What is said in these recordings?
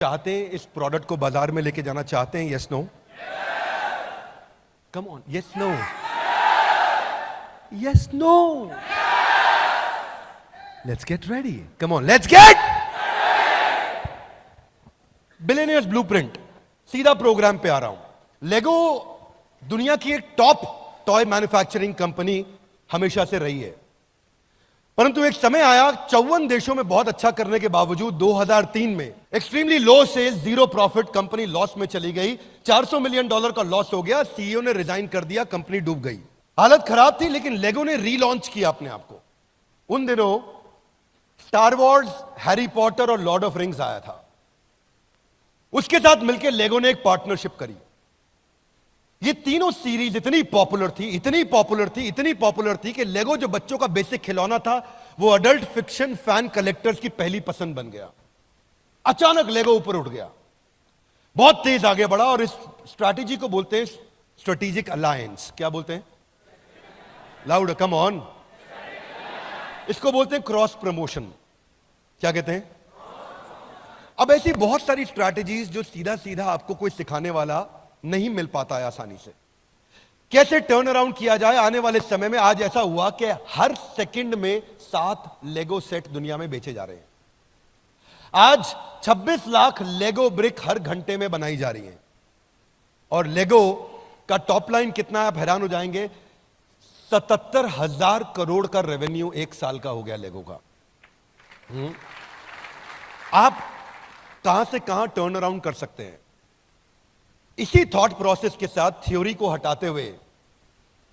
चाहते हैं इस प्रोडक्ट को बाजार में लेके जाना चाहते हैं? Yes no? Come on, yes no? Yes no? Let's get ready, come on, let's get billionaires blueprint. सीधा प्रोग्राम पे आ रहा हूं। लेगो दुनिया की एक टॉप टॉय मैन्युफैक्चरिंग कंपनी हमेशा से रही है, परंतु एक समय आया 54 देशों में बहुत अच्छा करने के बावजूद 2003 में extremely low sales, zero profit, company loss में चली गई। $400 मिलियन का लॉस हो गया। सीईओ ने रिजाइन कर दिया, कंपनी डूब गई। हालत खराब थी, लेकिन लेगो ने रीलॉन्च किया अपने आप को। उन दिनों स्टार वॉर्स, हैरी पॉटर और लॉर्ड ऑफ रिंग्स आया था। उसके साथ मिलकर लेगो ने एक पार्टनरशिप करी। ये तीनों सीरीज इतनी पॉपुलर थी कि लेगो जो बच्चों का बेसिक खिलौना था, वो अडल्ट फिक्शन फैन कलेक्टर्स की पहली पसंद बन गया। अचानक लेगो ऊपर उठ गया, बहुत तेज आगे बढ़ा, और इस स्ट्रैटेजी को बोलते हैं स्ट्रेटेजिक अलायंस। क्या बोलते हैं? Loud, come on. इसको बोलते हैं क्रॉस प्रमोशन। क्या कहते हैं? अब ऐसी बहुत सारी स्ट्रैटेजीज जो सीधा सीधा आपको कोई सिखाने वाला नहीं मिल पाता है आसानी से। कैसे टर्न अराउंड किया जाए आने वाले समय में। आज ऐसा हुआ कि हर सेकंड में 7 लेगो सेट दुनिया में बेचे जा रहे हैं। आज 26 लाख लेगो ब्रिक हर घंटे में बनाई जा रही है। और लेगो का टॉप लाइन कितना है, आप हैरान हो जाएंगे। 77,000 करोड़ का रेवेन्यू एक साल का हो गया लेगो का। आप कहां से कहां टर्न अराउंड कर सकते हैं। इसी थॉट प्रोसेस के साथ थ्योरी को हटाते हुए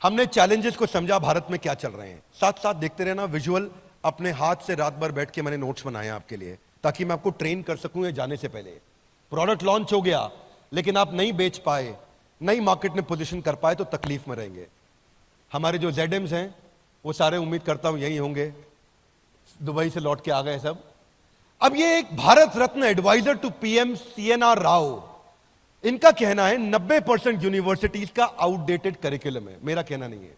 हमने चैलेंजेस को समझा, भारत में क्या चल रहे हैं। साथ साथ देखते रहना, विजुअल अपने हाथ से रात भर बैठ के मैंने नोट्स बनाए हैं आपके लिए, ताकि मैं आपको ट्रेन कर सकूं। ये जाने से पहले प्रोडक्ट लॉन्च हो गया, लेकिन आप नहीं बेच पाए, नई मार्केट में पोजीशन कर पाए, तो तकलीफ में रहेंगे। हमारे जो जेडएम्स हैं वो सारे उम्मीद करता हूं यही होंगे, दुबई से लौट के आ गए सब। अब ये एक Bharat Ratna adviser to PM CNR Rao, इनका कहना है 90% यूनिवर्सिटीज का आउटडेटेड करिकुलम है। मेरा कहना नहीं है।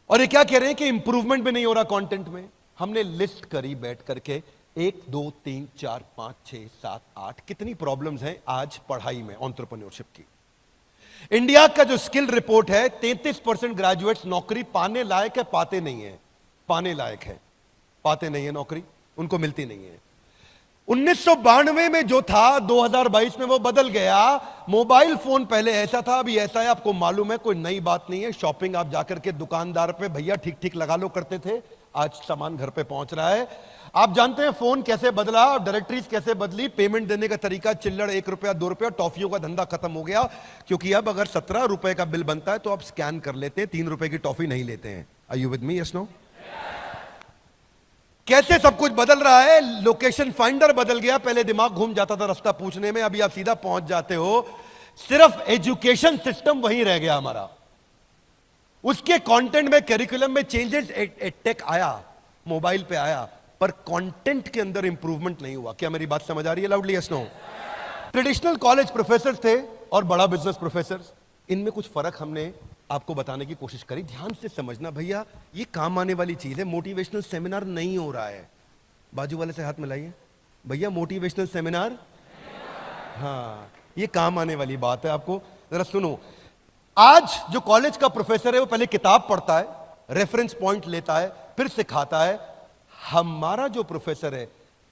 और ये क्या कह रहे हैं कि इंप्रूवमेंट भी नहीं हो रहा कंटेंट में। हमने लिस्ट करी बैठ करके 1 2 3 4 5 6 7 8 कितनी प्रॉब्लम्स हैं आज पढ़ाई में, एंटरप्रेन्योरशिप की। इंडिया का जो स्किल रिपोर्ट है, 33% ग्रेजुएट्स नौकरी पाने लायक है, पाते नहीं है। पाने लायक है, पाते नहीं है नौकरी, उनको मिलती नहीं है। 1992 में जो था, 2022 में वो बदल गया। मोबाइल फोन पहले ऐसा था, अभी ऐसा है, आपको मालूम है, कोई नई बात नहीं है। शॉपिंग आप जाकर के दुकानदार पे भैया ठीक ठीक लगा लो करते थे, आज सामान घर पे पहुंच रहा है। आप जानते हैं फोन कैसे बदला, डायरेक्टरीज कैसे बदली, पेमेंट देने का तरीका चिल्लड़, 1 रुपया 2 रुपया, टॉफियों का धंधा खत्म हो गया। क्योंकि अब अगर 17 रुपए का बिल बनता है तो आप स्कैन कर लेते हैं, 3 रुपए की टॉफी नहीं लेते हैं। Are you with me? Yes no? कैसे सब कुछ बदल रहा है। लोकेशन फाइंडर बदल गया, पहले दिमाग घूम जाता था रास्ता पूछने में, अभी आप सीधा पहुंच जाते हो। सिर्फ एजुकेशन सिस्टम वही रह गया हमारा। उसके कंटेंट में, करिकुलम में चेंजेस, टेक आया, मोबाइल पे आया, पर कंटेंट के अंदर इंप्रूवमेंट नहीं हुआ। क्या मेरी बात समझ आ रही है? Loudly yes no? Traditional college professor थे और बड़ा बिजनेस प्रोफेसर, इनमें कुछ फर्क हमने आपको बताने की कोशिश करी। ध्यान से समझना भैया, ये काम आने वाली चीज है। मोटिवेशनल सेमिनार नहीं हो रहा है। बाजू वाले से हाथ मिलाइए भैया, मोटिवेशनल सेमिनार, हाँ, ये काम आने वाली बात है। आपको जरा सुनो। आज जो कॉलेज का प्रोफेसर है वो पहले किताब पढ़ता है, रेफरेंस पॉइंट लेता है, फिर सिखाता है। हमारा जो प्रोफेसर है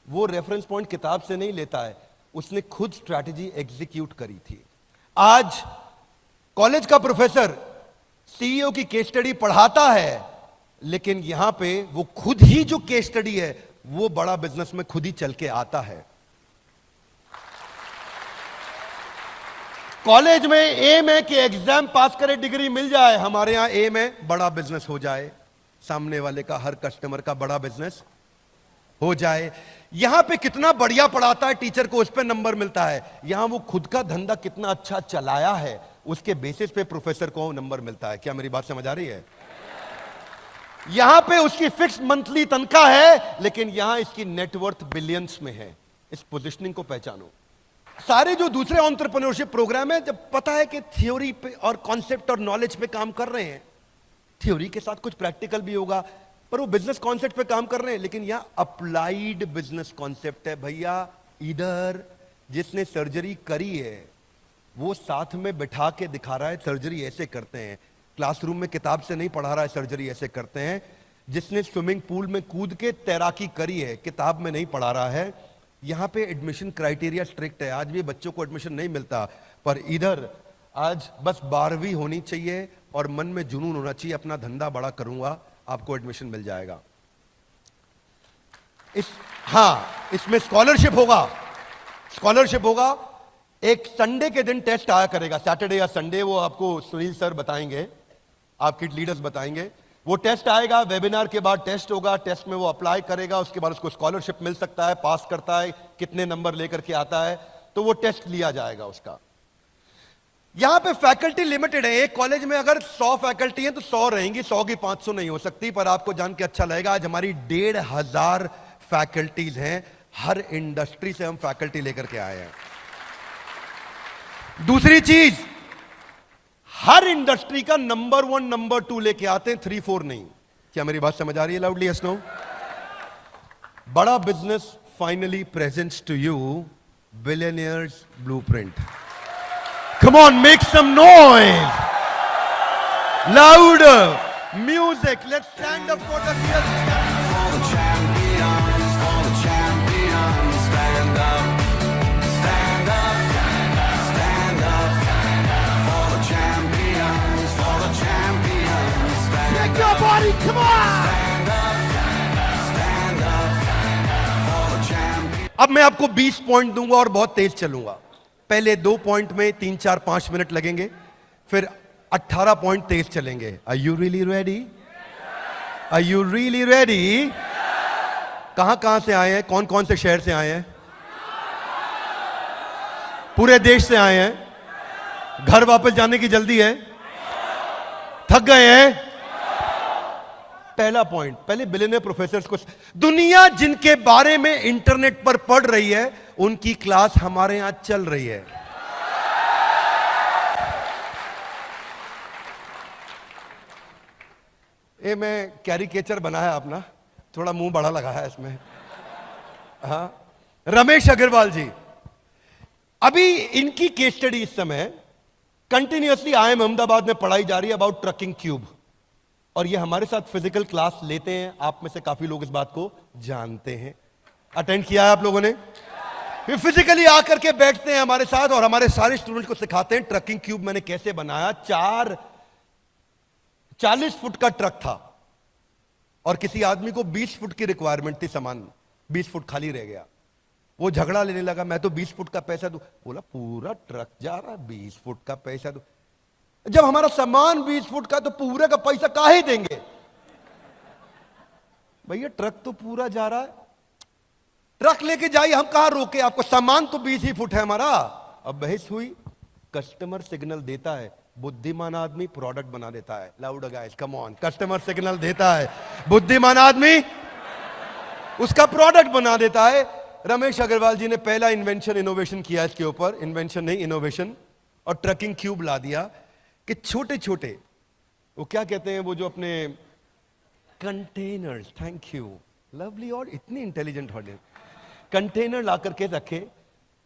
वो रेफरेंस पॉइंट किताब से नहीं लेता है, उसने खुद स्ट्रैटेजी एग्जीक्यूट करी थी। आज कॉलेज का प्रोफेसर सीईओ की केस स्टडी पढ़ाता है, लेकिन यहां पे वो खुद ही जो केस स्टडी है वो बड़ा बिजनेस में खुद ही चल के आता है। कॉलेज में एम है कि एग्जाम पास करे, डिग्री मिल जाए। हमारे यहां एम है बड़ा बिजनेस हो जाए, सामने वाले का, हर कस्टमर का बड़ा बिजनेस हो जाए। यहां पे कितना बढ़िया पढ़ाता है टीचर को, उस पर नंबर मिलता है। यहां वो खुद का धंधा कितना अच्छा चलाया है, उसके बेसिस पे प्रोफेसर को नंबर मिलता है। क्या मेरी बात समझ आ रही है? यहां पे उसकी फिक्स मंथली तनख्वाह है, लेकिन यहां इसकी नेटवर्थ बिलियंस में है। इस पोजीशनिंग को पहचानो। सारे जो दूसरे एंटरप्रेन्योरशिप प्रोग्राम है, जब पता है कि थ्योरी पे और कॉन्सेप्ट और नॉलेज पे काम कर रहे हैं, थ्योरी के साथ कुछ प्रैक्टिकल भी होगा, पर वो बिजनेस कॉन्सेप्ट पे काम कर रहे हैं। लेकिन यहां अप्लाइड बिजनेस कॉन्सेप्ट है भैया। इधर जिसने सर्जरी करी है वो साथ में बिठा के दिखा रहा है सर्जरी ऐसे करते हैं। क्लासरूम में किताब से नहीं पढ़ा रहा है सर्जरी ऐसे करते हैं। जिसने स्विमिंग पूल में कूद के तैराकी करी है किताब में नहीं पढ़ा रहा है। यहां पे एडमिशन क्राइटेरिया स्ट्रिक्ट है, आज भी बच्चों को एडमिशन नहीं मिलता, पर इधर आज बस 12वीं होनी चाहिए और मन में जुनून होना चाहिए, अपना धंधा बड़ा करूंगा, आपको एडमिशन मिल जाएगा। इसमें स्कॉलरशिप होगा। एक संडे के दिन टेस्ट आया करेगा, सैटरडे या संडे, वो आपको सुनील सर बताएंगे, आपके लीडर्स बताएंगे। वो टेस्ट आएगा, वेबिनार के बाद टेस्ट होगा, टेस्ट में वो अप्लाई करेगा, उसके बाद उसको स्कॉलरशिप मिल सकता है, पास करता है, कितने नंबर लेकर के आता है, तो वो टेस्ट लिया जाएगा उसका। यहां पे फैकल्टी लिमिटेड है, एक कॉलेज में अगर 100 फैकल्टी है तो 100 रहेंगी, 100 की 500 नहीं हो सकती। पर आपको जान के अच्छा लगेगा, आज हमारी 1500 फैकल्टीज हैं, हर इंडस्ट्री से हम फैकल्टी लेकर के आए हैं। दूसरी चीज, हर इंडस्ट्री का नंबर 1 नंबर 2 लेके आते हैं, 3 4 नहीं। क्या मेरी बात समझ आ रही है loudly? Yes no? Bada business finally presents to you billionaires blueprint. Come on, make some noise, louder music, let's stand up for the your body, come on! अब मैं आपको 20 पॉइंट दूंगा और बहुत तेज चलूंगा। पहले 2 पॉइंट में 3 4 5 मिनट लगेंगे, फिर 18 पॉइंट तेज चलेंगे। Are you really ready? Are you really ready? कहां से आए हैं? कौन कौन से शहर से आए हैं? पूरे देश से आए हैं? घर वापस जाने की जल्दी है? थक गए हैं? पहला पॉइंट, पहले बिलियनियर प्रोफेसर्स को, दुनिया जिनके बारे में इंटरनेट पर पढ़ रही है उनकी क्लास हमारे यहां चल रही है। ये मैं कैरिकेचर बनाया अपना, थोड़ा मुंह बड़ा लगाया इसमें। हाँ, रमेश अग्रवाल जी, अभी इनकी केस स्टडी इस समय कंटिन्यूअसली IIM अहमदाबाद में पढ़ाई जा रही है अबाउट ट्रकिंग क्यूब, और ये हमारे साथ फिजिकल क्लास लेते हैं। आप में से काफी लोग इस बात को जानते हैं, अटेंड किया है आप लोगों ने। फिजिकली आकर के बैठते हैं हमारे साथ और हमारे सारे स्टूडेंट्स को सिखाते हैं ट्रकिंग क्यूब मैंने कैसे बनाया। 40 फुट का ट्रक था और किसी आदमी को 20 फुट की रिक्वायरमेंट थी, सामान 20 फुट खाली रह गया। वो झगड़ा लेने लगा, मैं तो 20 फुट का पैसा दूं। बोला पूरा ट्रक जा रहा है, 20 फुट का पैसा दूं। जब हमारा सामान 20 फुट का तो पूरे का पैसा काहे देंगे भैया? ट्रक तो पूरा जा रहा है, ट्रक लेके जाइए, हम कहां रोके आपको? सामान तो 20 ही फुट है हमारा। अब बहस हुई, कस्टमर सिग्नल देता है, बुद्धिमान आदमी प्रोडक्ट बना देता है। Loud guys, come on, customer signal देता है, बुद्धिमान आदमी उसका प्रोडक्ट बना देता है। रमेश अग्रवाल जी ने पहला इनोवेशन किया इसके ऊपर, इन्वेंशन नहीं इनोवेशन, और ट्रकिंग क्यूब ला दिया कि छोटे छोटे, वो क्या कहते हैं, वो जो अपने कंटेनर्स, थैंक यू लवली, और इतनी इंटेलिजेंट हो गए, कंटेनर ला करके रखे,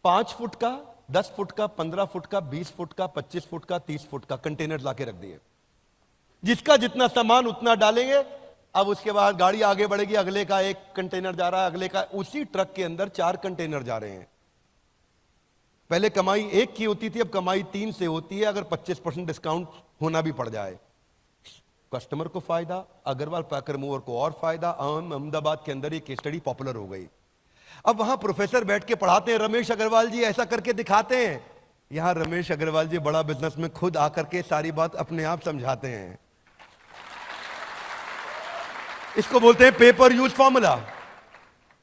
5 फुट का, 10 फुट का, 15 फुट का, 20 फुट का, 25 फुट का, 30 फुट का कंटेनर ला के रख दिए। जिसका जितना सामान उतना डालेंगे। अब उसके बाद गाड़ी आगे बढ़ेगी, अगले का एक कंटेनर जा रहा है, अगले का, उसी ट्रक के अंदर 4 कंटेनर जा रहे हैं। पहले कमाई 1 की होती थी, अब कमाई 3 से होती है, अगर 25% डिस्काउंट होना भी पड़ जाए। कस्टमर को फायदा, अग्रवाल पैकर मूवर को और फायदा। अहमदाबाद के अंदर ये केस स्टडी पॉपुलर हो गई। अब वहां प्रोफेसर बैठ के पढ़ाते हैं, रमेश अग्रवाल जी ऐसा करके दिखाते हैं। यहां रमेश अग्रवाल जी बड़ा बिजनेस में खुद आकर के सारी बात अपने आप समझाते हैं। इसको बोलते हैं paper use formula.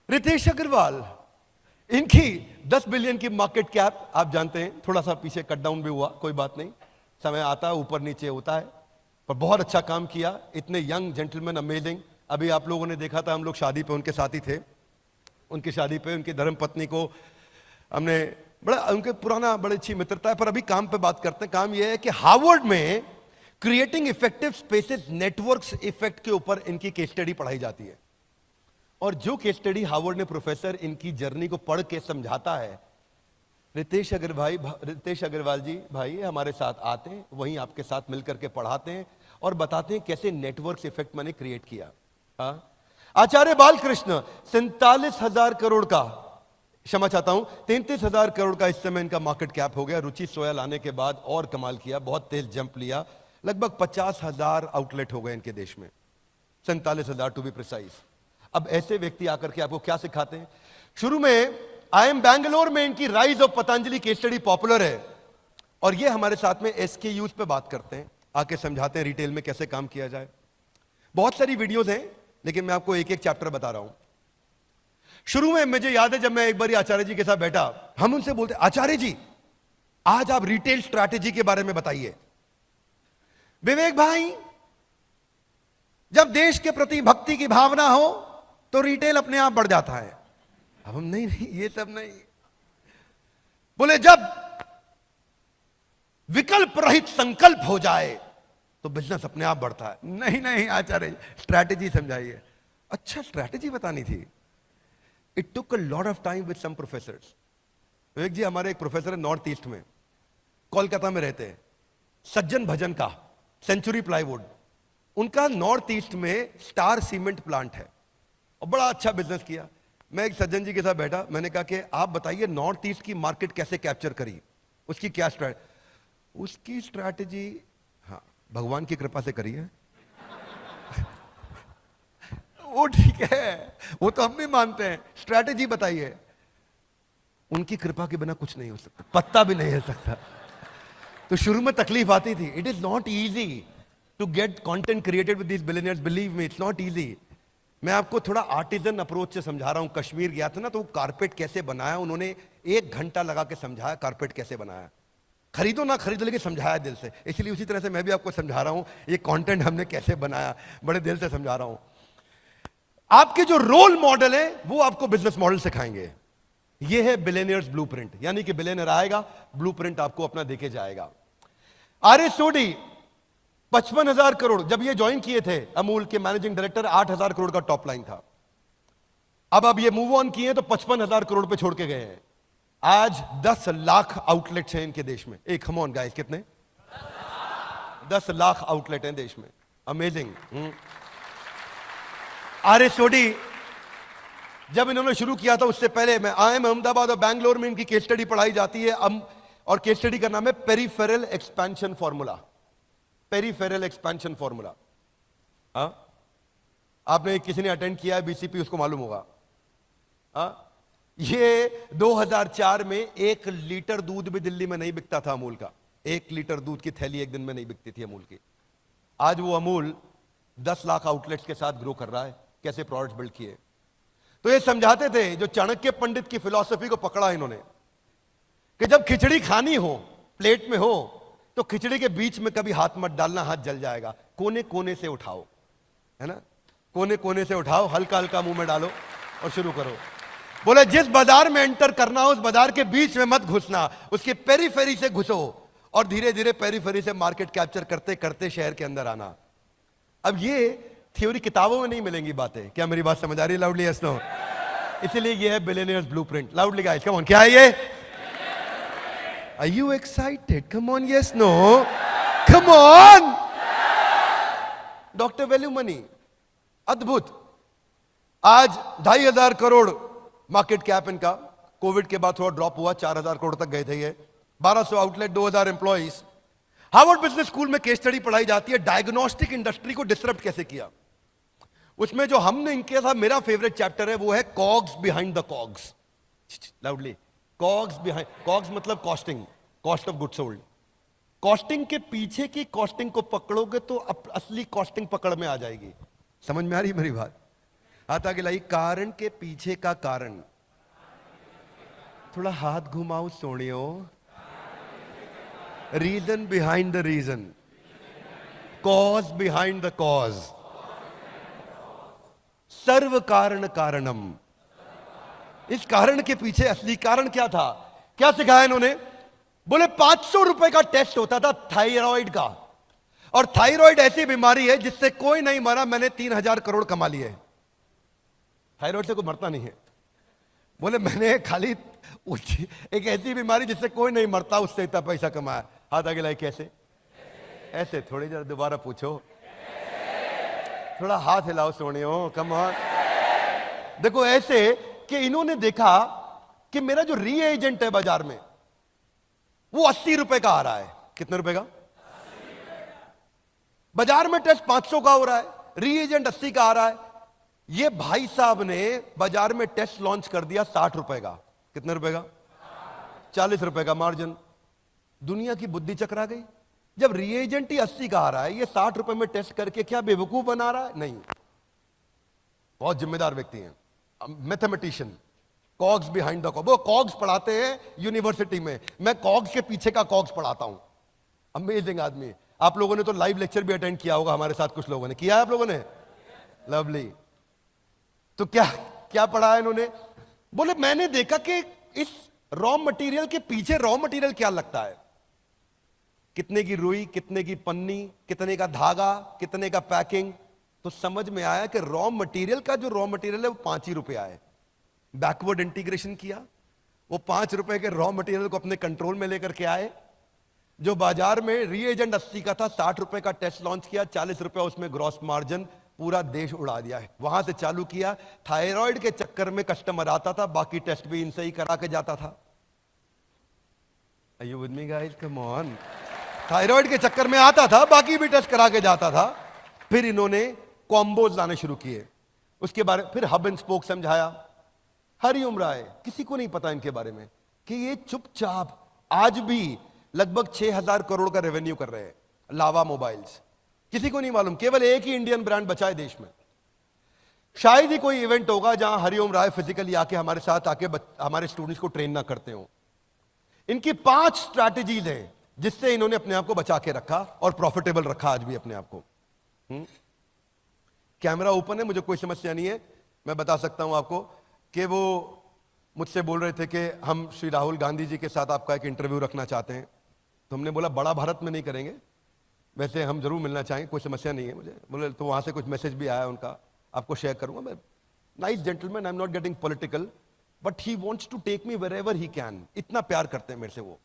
Ritesh Agarwal, इनकी 10 बिलियन की मार्केट कैप, आप जानते हैं, थोड़ा सा पीछे कट डाउन भी हुआ, कोई बात नहीं, समय आता है ऊपर नीचे होता है, पर बहुत अच्छा काम किया। इतने यंग जेंटलमैन, अमेजिंग। अभी आप लोगों ने देखा था, हम लोग शादी पे उनके साथ ही थे, उनकी शादी पे उनकी धर्मपत्नी को हमने बड़ा, उनके पुराना बड़ी अच्छी मित्रता है। पर अभी काम पे बात करते हैं। काम यह है कि हार्वर्ड में creating effective spaces networks effect के ऊपर इनकी केस स्टडी पढ़ाई जाती है। और जो केस स्टडी हार्वर्ड ने प्रोफेसर इनकी जर्नी को पढ़ के समझाता है, रितेश अग्रवाल जी भाई हमारे साथ आते हैं, वहीं आपके साथ मिलकर के पढ़ाते हैं और बताते हैं कैसे नेटवर्क इफेक्ट मैंने क्रिएट किया। हाँ? आचार्य बालकृष्ण 47,000 करोड़ का, क्षमा चाहता हूं 33,000 करोड़ का इस समय इनका मार्केट कैप हो गया। रुचि सोया लाने के बाद और कमाल किया, बहुत तेज जंप लिया, लगभग 50,000 आउटलेट हो गए इनके देश में, 47,000 टू बी प्रिसाइज। अब ऐसे व्यक्ति आकर के आपको क्या सिखाते हैं? शुरू में IIM बैंगलोर में इनकी rise of Patanjali case study popular है और ये हमारे साथ में SKUs पे बात करते हैं, आके समझाते हैं रिटेल में कैसे काम किया जाए। बहुत सारी वीडियोस हैं लेकिन मैं आपको एक एक चैप्टर बता रहा हूं। शुरू में मुझे याद है जब मैं एक बार आचार्य जी के साथ बैठा, हम उनसे बोलते आचार्य जी आज आप रिटेल स्ट्रैटेजी के बारे में बताइए। विवेक भाई जब देश के प्रति भक्ति की भावना हो तो रिटेल अपने आप बढ़ जाता है। अब हम नहीं ये सब नहीं। बोले जब विकल्प रहित संकल्प हो जाए तो बिजनेस अपने आप बढ़ता है। नहीं आचार्य स्ट्रैटेजी समझाइए। अच्छा स्ट्रैटेजी बतानी थी। It took a lot of time with some professors. Vivek ji हमारे एक प्रोफेसर है नॉर्थ ईस्ट में, कोलकाता में रहते हैं, सज्जन भजन का, सेंचुरी प्लाईवुड, उनका नॉर्थ ईस्ट में स्टार सीमेंट प्लांट है और बड़ा अच्छा बिजनेस किया। मैं एक सज्जन जी के साथ बैठा, मैंने कहा कि आप बताइए नॉर्थ ईस्ट की मार्केट कैसे कैप्चर करी, उसकी क्या स्ट्रैटेजी? उसकी स्ट्रैटेजी हाँ भगवान की कृपा से करी है। वो ठीक है, वो तो हम भी मानते हैं, स्ट्रैटेजी बताइए। उनकी कृपा के बिना कुछ नहीं हो सकता, पत्ता भी नहीं हिल सकता। तो शुरू में तकलीफ आती थी। It is not easy to get content created with this billionaires, believe me it's not easy. मैं आपको थोड़ा आर्टिजन अप्रोच से समझा रहा हूं। कश्मीर गया था ना, तो वो कारपेट कैसे बनाया, उन्होंने 1 घंटा लगा के समझाया कारपेट कैसे बनाया। खरीदो ना खरीदो लेकिन समझाया दिल से। इसलिए उसी तरह से मैं भी आपको समझा रहा हूं ये कंटेंट हमने कैसे बनाया, बड़े दिल से समझा रहा हूं। आपके जो रोल मॉडल है वो आपको बिजनेस मॉडल सिखाएंगे। ये है बिलियनियर्स ब्लूप्रिंट, यानी कि बिलियनियर आएगा, ब्लूप्रिंट आपको अपना देके जाएगा। आरएस सोडी 55,000 करोड़, जब ये ज्वाइन किए थे अमूल के मैनेजिंग डायरेक्टर, 8,000 करोड़ का टॉप लाइन था। अब ये मूव ऑन किए तो 55,000 करोड़ पे छोड़ के गए हैं। आज 10 लाख आउटलेट्स हैं इनके देश में। एक कम ऑन गाइस, कितने? 10 लाख आउटलेट हैं देश में। अमेजिंग। आरएस सोडी जब इन्होंने शुरू किया था उससे पहले मैं IIM अहमदाबाद और बैंगलोर में इनकी केस स्टडी पढ़ाई जाती है, और केस स्टडी का नाम है peripheral expansion formula. Peripheral expansion formula. आपने किसी ने अटेंड किया है BCP, उसको मालूम होगा। ये 2004 में 1 लीटर दूध भी दिल्ली में नहीं बिकता था अमूल का। 1 लीटर दूध की थैली एक दिन में नहीं बिकती थी अमूल की। आज वो अमूल 10 लाख आउटलेट्स के साथ ग्रो कर रहा है। कैसे प्रोडक्ट्स बिल्ड किए। तो ये समझाते थे, जो चाणक्य पंडित की फिलॉसफी को पकड़ा इन्होंने, कि जब खिचड़ी खानी हो, प्लेट में हो, तो खिचड़ी के बीच में कभी हाथ मत डालना, हाथ जल जाएगा। कोने कोने से उठाओ, है ना, कोने कोने से उठाओ, हल्का हल्का मुंह में डालो और शुरू करो। बोले जिस बाजार में एंटर करना हो उस बाजार के बीच में मत घुसना, उसके पेरीफेरी से घुसो और धीरे धीरे पेरीफेरी से मार्केट कैप्चर करते करते शहर के अंदर आना। अब ये थ्योरी किताबों में नहीं मिलेंगी बातें। क्या मेरी बात समझ आ रही है? Loudly yes no. इसीलिए ये है billionaires blueprint. Loudly guys, come on, क्या है ये? Are you excited? Come on, yes, no? Come on! Doctor value money, अद्भुत। आज 2,500 करोड़ मार्केट कैप इनका। कोविड के बाद थोड़ा ड्रॉप हुआ, 4,000 करोड़ तक गए थे ये। 1200 outlet, 2,000 employees. Harvard business school में केस स्टडी पढ़ाई जाती है, डायग्नोस्टिक इंडस्ट्री को डिसरप्ट कैसे किया। उसमें जो हमने इनके साथ, मेरा फेवरेट चैप्टर है वो है COGS behind the COGS. Loudly, COGS behind, COGS मतलब costing, cost of good sold. Costing के पीछे की कॉस्टिंग को पकड़ोगे तो असली कॉस्टिंग पकड़ में आ जाएगी। समझ में आ रही मेरी बात? हाथ आगे लाई। कारण के पीछे का कारण, थोड़ा हाथ घुमाओ सोनियो। Reason behind the reason, cause behind the cause, सर्व कारण कारणम। इस कारण के पीछे असली कारण क्या था? क्या सिखाया इन्होंने? बोले 500 रुपए का टेस्ट होता था थायराइड का, और थायराइड ऐसी बीमारी है जिससे कोई नहीं मरा। मैंने 3,000 करोड़ कमा लिए। थायराइड से कोई मरता नहीं है। बोले मैंने खाली एक ऐसी बीमारी जिससे कोई नहीं मरता उससे इतना पैसा कमाया। हाथ आगे लाए, कैसे? ऐसे थोड़ी, जरा दोबारा पूछो, थोड़ा हाथ हिलाओ सोनियो, कम ऑन। देखो ऐसे कि इन्होंने देखा कि मेरा जो री एजेंट है बाजार में वो 80 रुपए का आ रहा है। कितने रुपए का? बाजार में टेस्ट 500 का हो रहा है, री एजेंट 80 का आ रहा है। ये भाई साहब ने बाजार में टेस्ट लॉन्च कर दिया 60 रुपए का। कितने रुपए का? 40 रुपए का मार्जिन। दुनिया की बुद्धि चकरा गई। जब रिएजेंट ही 80 का आ रहा है, ये 60 रुपए में टेस्ट करके क्या बेवकूफ बना रहा है? नहीं, बहुत जिम्मेदार व्यक्ति हैं, मैथमेटिशियन, कॉग्स बिहाइंड द वो कॉग्स पढ़ाते हैं यूनिवर्सिटी में। मैं कॉग्स के पीछे का कॉग्स पढ़ाता हूं। अमेजिंग आदमी। आप लोगों ने तो लाइव लेक्चर भी अटेंड किया होगा हमारे साथ, कुछ लोगों ने किया है। आप लोगों ने? लवली। तो क्या क्या पढ़ा है इन्होंने? बोले मैंने देखा कि इस रॉ मटेरियल के पीछे रॉ मटेरियल क्या लगता है, कितने की रुई, कितने की पन्नी, कितने का धागा, कितने का पैकिंग। तो समझ में आया कि रॉ मटेरियल का जो रॉ मटेरियल है वो 5 ही रुपए आए। बैकवर्ड इंटीग्रेशन किया, वो 5 रुपए के रॉ मटेरियल को अपने कंट्रोल में लेकर के आए। जो बाजार में रीएजेंट 80 का था, 60 रुपए का टेस्ट लॉन्च किया, 40 रुपए उसमें ग्रॉस मार्जिन, पूरा देश उड़ा दिया है। वहां से चालू किया। थायराइड के चक्कर में कस्टमर आता था, बाकी टेस्ट भी इनसे ही करा के जाता था। Are you with me guys? Come on. Thyroid के चक्कर में आता था, बाकी भी टेस्ट करा के जाता था। फिर इन्होंने कॉम्बोज लाने शुरू किए। उसके बारे फिर हब एंड स्पोक समझाया। हरिओम राय, किसी को नहीं पता इनके बारे में कि ये चुपचाप आज भी लगभग 6,000 करोड़ का रेवेन्यू कर रहे हैं। लावा मोबाइल्स, किसी को नहीं मालूम। केवल एक ही इंडियन ब्रांड बचा है देश में। शायद ही कोई इवेंट होगा जहां हरिओम राय फिजिकली आके हमारे साथ आके हमारे स्टूडेंट्स को ट्रेन ना करते हो। इनकी 5 स्ट्रैटेजीज हैं जिससे इन्होंने अपने आप को बचा के रखा और प्रॉफिटेबल रखा आज भी अपने आप को। कैमरा ओपन है, मुझे कोई समस्या नहीं है। मैं बता सकता हूं आपको कि वो मुझसे बोल रहे थे कि हम श्री राहुल गांधी जी के साथ आपका एक इंटरव्यू रखना चाहते हैं। तो हमने बोला बड़ा भारत में नहीं करेंगे, वैसे हम जरूर मिलना चाहेंगे, कोई समस्या नहीं है मुझे। बोले तो वहां से कुछ मैसेज भी आया उनका, आपको शेयर करूंगा मैं। Nice gentleman, I am not getting political, but he wants to take me wherever he can. इतना प्यार करते हैं मेरे से वो,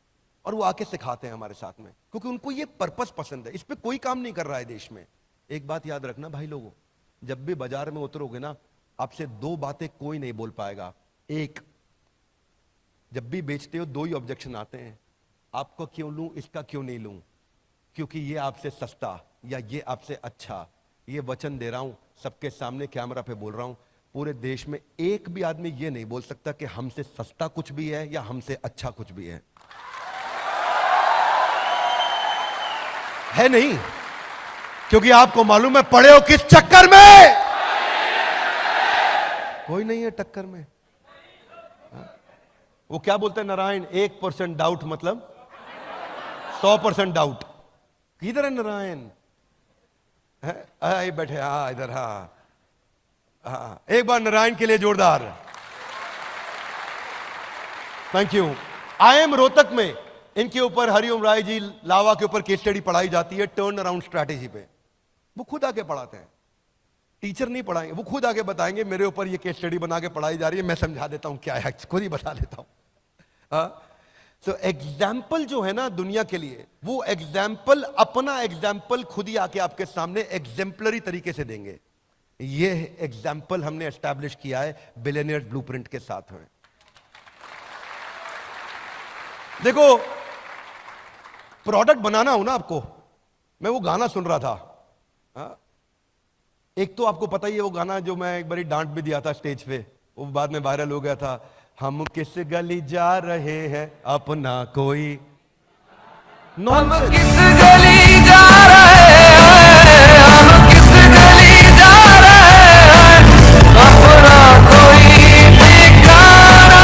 और वो आके सिखाते हैं हमारे साथ में, क्योंकि उनको ये पर्पस पसंद है। इस पे कोई काम नहीं कर रहा है देश में। एक बात याद रखना भाई लोगों, जब भी बाजार में उतरोगे ना, आपसे 2 बातें कोई नहीं बोल पाएगा। एक, जब भी बेचते हो 2 ही ऑब्जेक्शन आते हैं, आपको क्यों लूं, इसका क्यों नहीं लूं, क्योंकि ये आपसे सस्ता या ये आपसे अच्छा। ये वचन दे रहा हूं, सबके सामने कैमरा पे बोल रहा हूं, पूरे देश में एक भी आदमी ये नहीं बोल सकता कि हमसे सस्ता कुछ भी है या हमसे अच्छा कुछ भी है नहीं। क्योंकि आपको मालूम है पड़े हो किस चक्कर में। कोई नहीं है टक्कर में। वो क्या बोलते हैं नारायण, 1% डाउट मतलब 100% डाउट। किधर है नारायण? बैठे, हाँ इधर, हाँ। एक बार नारायण के लिए जोरदार थैंक यू। IIM रोहतक में इनके ऊपर हरिओम राय जी लावा के ऊपर केस स्टडी पढ़ाई जाती है, टर्न अराउंड स्ट्रैटेजी पे। वो खुद आके पढ़ाते हैं, टीचर नहीं पढ़ाएंगे, वो खुद आके बताएंगे मेरे ऊपर ये केस स्टडी बना के पढ़ाई जा रही है, मैं समझा देता हूं क्या है, खुद ही बता देता हूं। तो एग्जाम्पल जो है ना दुनिया के लिए, वो एग्जाम्पल अपना एग्जाम्पल खुद ही आके आपके सामने एग्जाम्पलरी तरीके से देंगे। ये एग्जाम्पल हमने एस्टैब्लिश किया है बिलियनियर्स ब्लूप्रिंट के साथ में। देखो प्रोडक्ट बनाना हो ना आपको, मैं वो गाना सुन रहा था। एक तो आपको पता ही है वो गाना जो मैं एक बारी डांट भी दिया था स्टेज पे, वो बाद में वायरल हो गया था। हम किस गली जा रहे हैं अपना कोई हम किस गली जा रहे हैं, हम किस गली जा रहे हैं, अपना कोई ठिकाना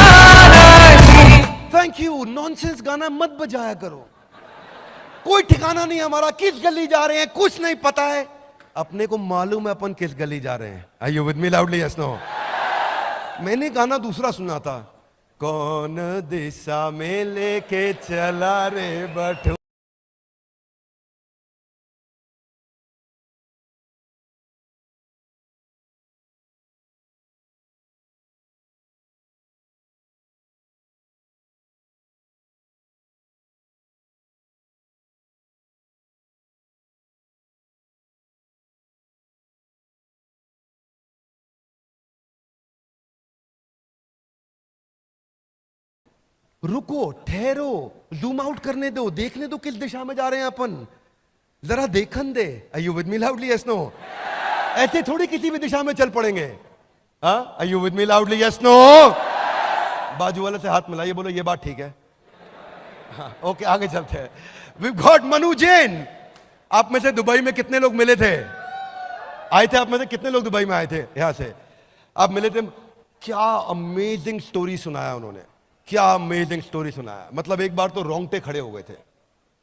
नहीं। Thank you. नॉनसेंस गाना मत बजाया करो, कोई ठिकाना नहीं हमारा, किस गली जा रहे हैं कुछ नहीं पता है। अपने को मालूम है अपन किस गली जा रहे हैं। Are you with me loudly? Yes no? मैंने गाना दूसरा सुना था, कौन दिशा में लेके चला रे बटू। रुको, ठहरो, जूम आउट करने दो, देखने दो किस दिशा में जा रहे हैं अपन, जरा देखन दे। Are you with me loudly? Yes no? ऐसे थोड़ी किसी भी दिशा में चल पड़ेंगे। हाँ, are you with me loudly? Yes no? बाजू वाले से हाथ मिलाइए, बोलो ये बात ठीक है। हाँ, ओके, आगे चलते हैं। We got Manu Jain. आप में से दुबई में कितने लोग मिले थे? आए थे आप में से कितने लोग दुबई में आए थे? यहां से आप मिले थे। क्या अमेजिंग स्टोरी सुनाया उन्होंने, क्या अमेजिंग स्टोरी सुनाया। मतलब एक बार तो रोंगटे खड़े हो गए थे,